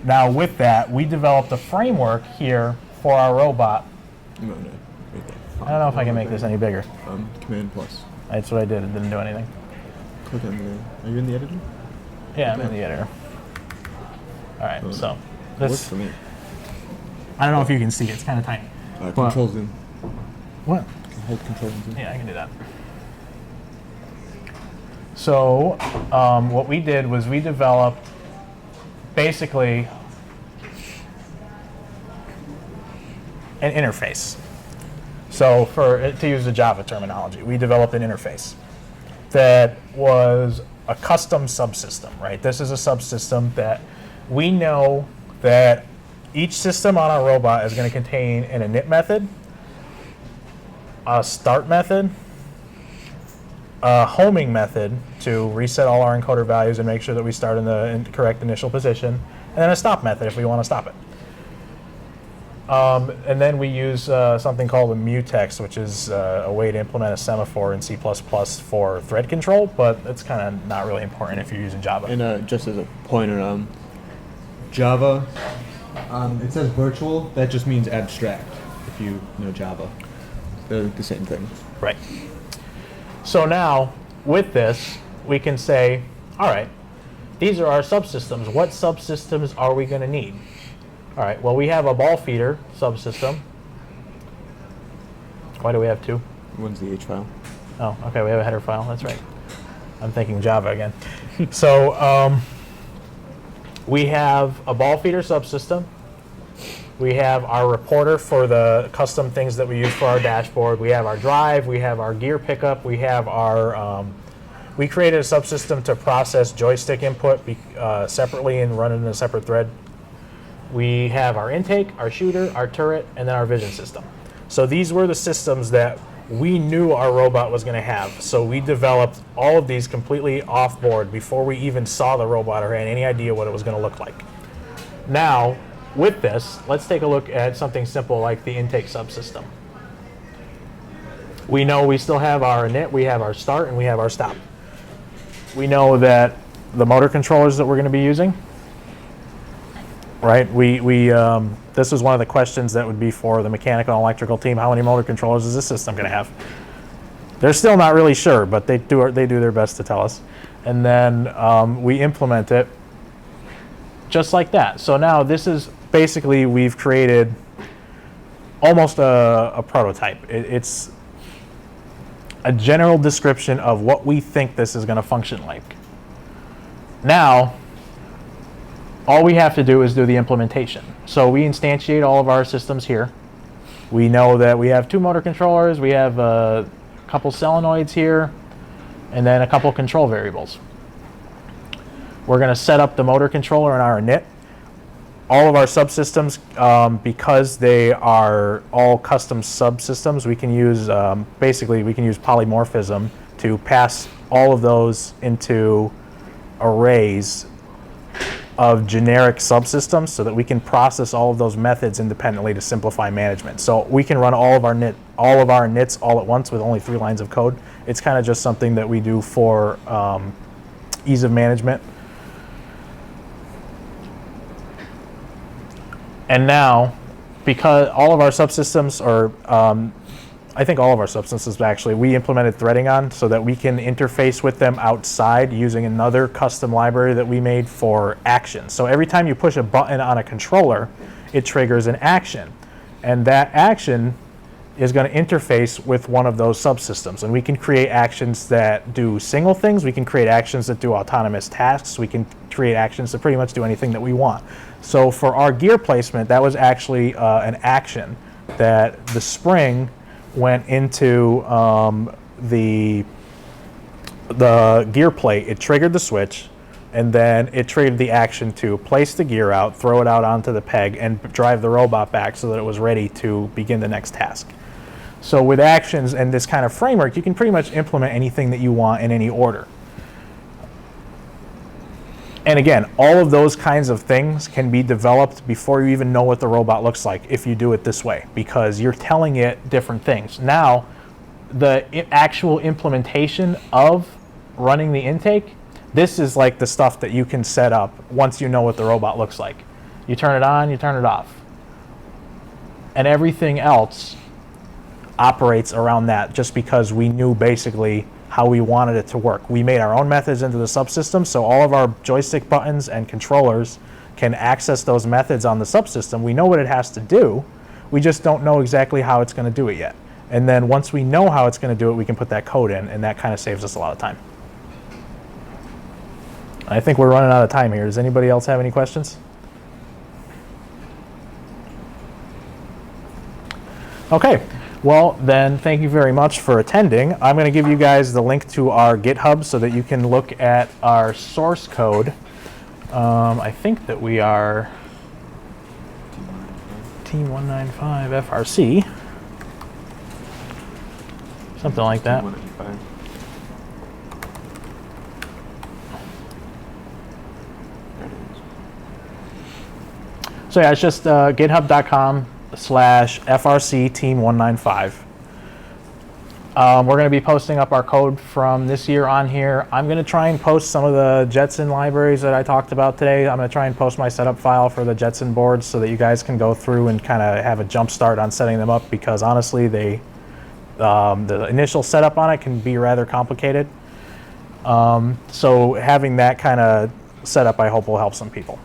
Now, with that, we developed a framework here for our robot. No, right there. I don't know if I can make this any bigger. Command plus. That's what I did. It didn't do anything. Click on the. Are you in the editor? Yeah, I'm in the editor. All right, so Works this. for me. I don't know if you can see it. It's kind of tiny. Control zoom. What? Hold control zoom. Yeah, I can do that. So what we did was we developed basically an interface. So to use the Java terminology, we developed an interface that was a custom subsystem, right? This is a subsystem that we know that each system on our robot is going to contain an init method, a start method, a homing method to reset all our encoder values and make sure that we start in the correct initial position, and then a stop method if we want to stop it. And then we use something called a mutex, which is a way to implement a semaphore in C++ for thread control, but it's kind of not really important if you're using Java. And just as a pointer, Java, it says virtual. That just means abstract, if you know Java. They're the same thing. Right. So now, with this, we can say, all right, these are our subsystems. What subsystems are we going to need? All right, well, we have a ball feeder subsystem. Why do we have two? One's the H file. Oh, okay, we have a header file. That's right. I'm thinking Java again. So we have a ball feeder subsystem. We have our reporter for the custom things that we use for our dashboard. We have our drive. We have our gear pickup. We have our. We created a subsystem to process joystick input separately and run it in a separate thread. We have our intake, our shooter, our turret, and then our vision system. So these were the systems that we knew our robot was going to have. So we developed all of these completely off board before we even saw the robot or had any idea what it was going to look like. Now, with this, let's take a look at something simple like the intake subsystem. We know we still have our init, we have our start, and we have our stop. We know that the motor controllers that we're going to be using, right? This is one of the questions that would be for the mechanical and electrical team. How many motor controllers is this system going to have? They're still not really sure, but they do their best to tell us. And then we implement it just like that. So now this is basically, we've created almost a prototype. It's a general description of what we think this is going to function like. Now, all we have to do is do the implementation. So we instantiate all of our systems here. We know that we have two motor controllers, we have a couple solenoids here, and then a couple control variables. We're going to set up the motor controller in our init. All of our subsystems, because they are all custom subsystems, we can use, basically we can use polymorphism to pass all of those into arrays of generic subsystems so that we can process all of those methods independently to simplify management. So we can run all of our inits all at once with only 3 lines of code. It's kind of just something that we do for ease of management. And now, because all of our subsystems, or I think all of our subsystems actually, we implemented threading on so that we can interface with them outside using another custom library that we made for actions. So every time you push a button on a controller, it triggers an action. And that action is going to interface with one of those subsystems. And we can create actions that do single things. We can create actions that do autonomous tasks. We can create actions that pretty much do anything that we want. So for our gear placement, that was actually an action that the spring went into the gear plate. It triggered the switch, and then it triggered the action to place the gear out, throw it out onto the peg, and drive the robot back so that it was ready to begin the next task. So with actions and this kind of framework, you can pretty much implement anything that you want in any order. And again, all of those kinds of things can be developed before you even know what the robot looks like if you do it this way, because you're telling it different things. Now, the actual implementation of running the intake, this is like the stuff that you can set up once you know what the robot looks like. You turn it on, you turn it off. And everything else operates around that just because we knew basically how we wanted it to work. We made our own methods into the subsystem, so all of our joystick buttons and controllers can access those methods on the subsystem. We know what it has to do, we just don't know exactly how it's going to do it yet. And then once we know how it's going to do it, we can put that code in, and that kind of saves us a lot of time. I think we're running out of time here. Does anybody else have any questions? Okay. Well, then, thank you very much for attending. I'm going to give you guys the link to our GitHub so that you can look at our source code. I think that we are Team 195 FRC. Something like that. So yeah, it's just github.com/FRC Team 195. We're going to be posting up our code from this year on here. I'm going to try and post some of the Jetson libraries that I talked about today. I'm going to try and post my setup file for the Jetson boards so that you guys can go through and kind of have a jump start on setting them up, because honestly, the initial setup on it can be rather complicated. So having that kind of setup, I hope, will help some people.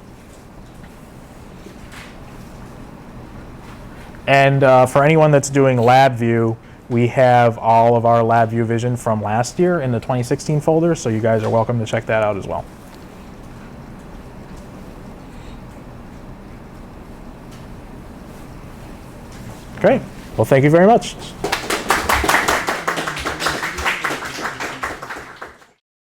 And for anyone that's doing LabVIEW, we have all of our LabVIEW vision from last year in the 2016 folder, so you guys are welcome to check that out as well. Great. Well, thank you very much.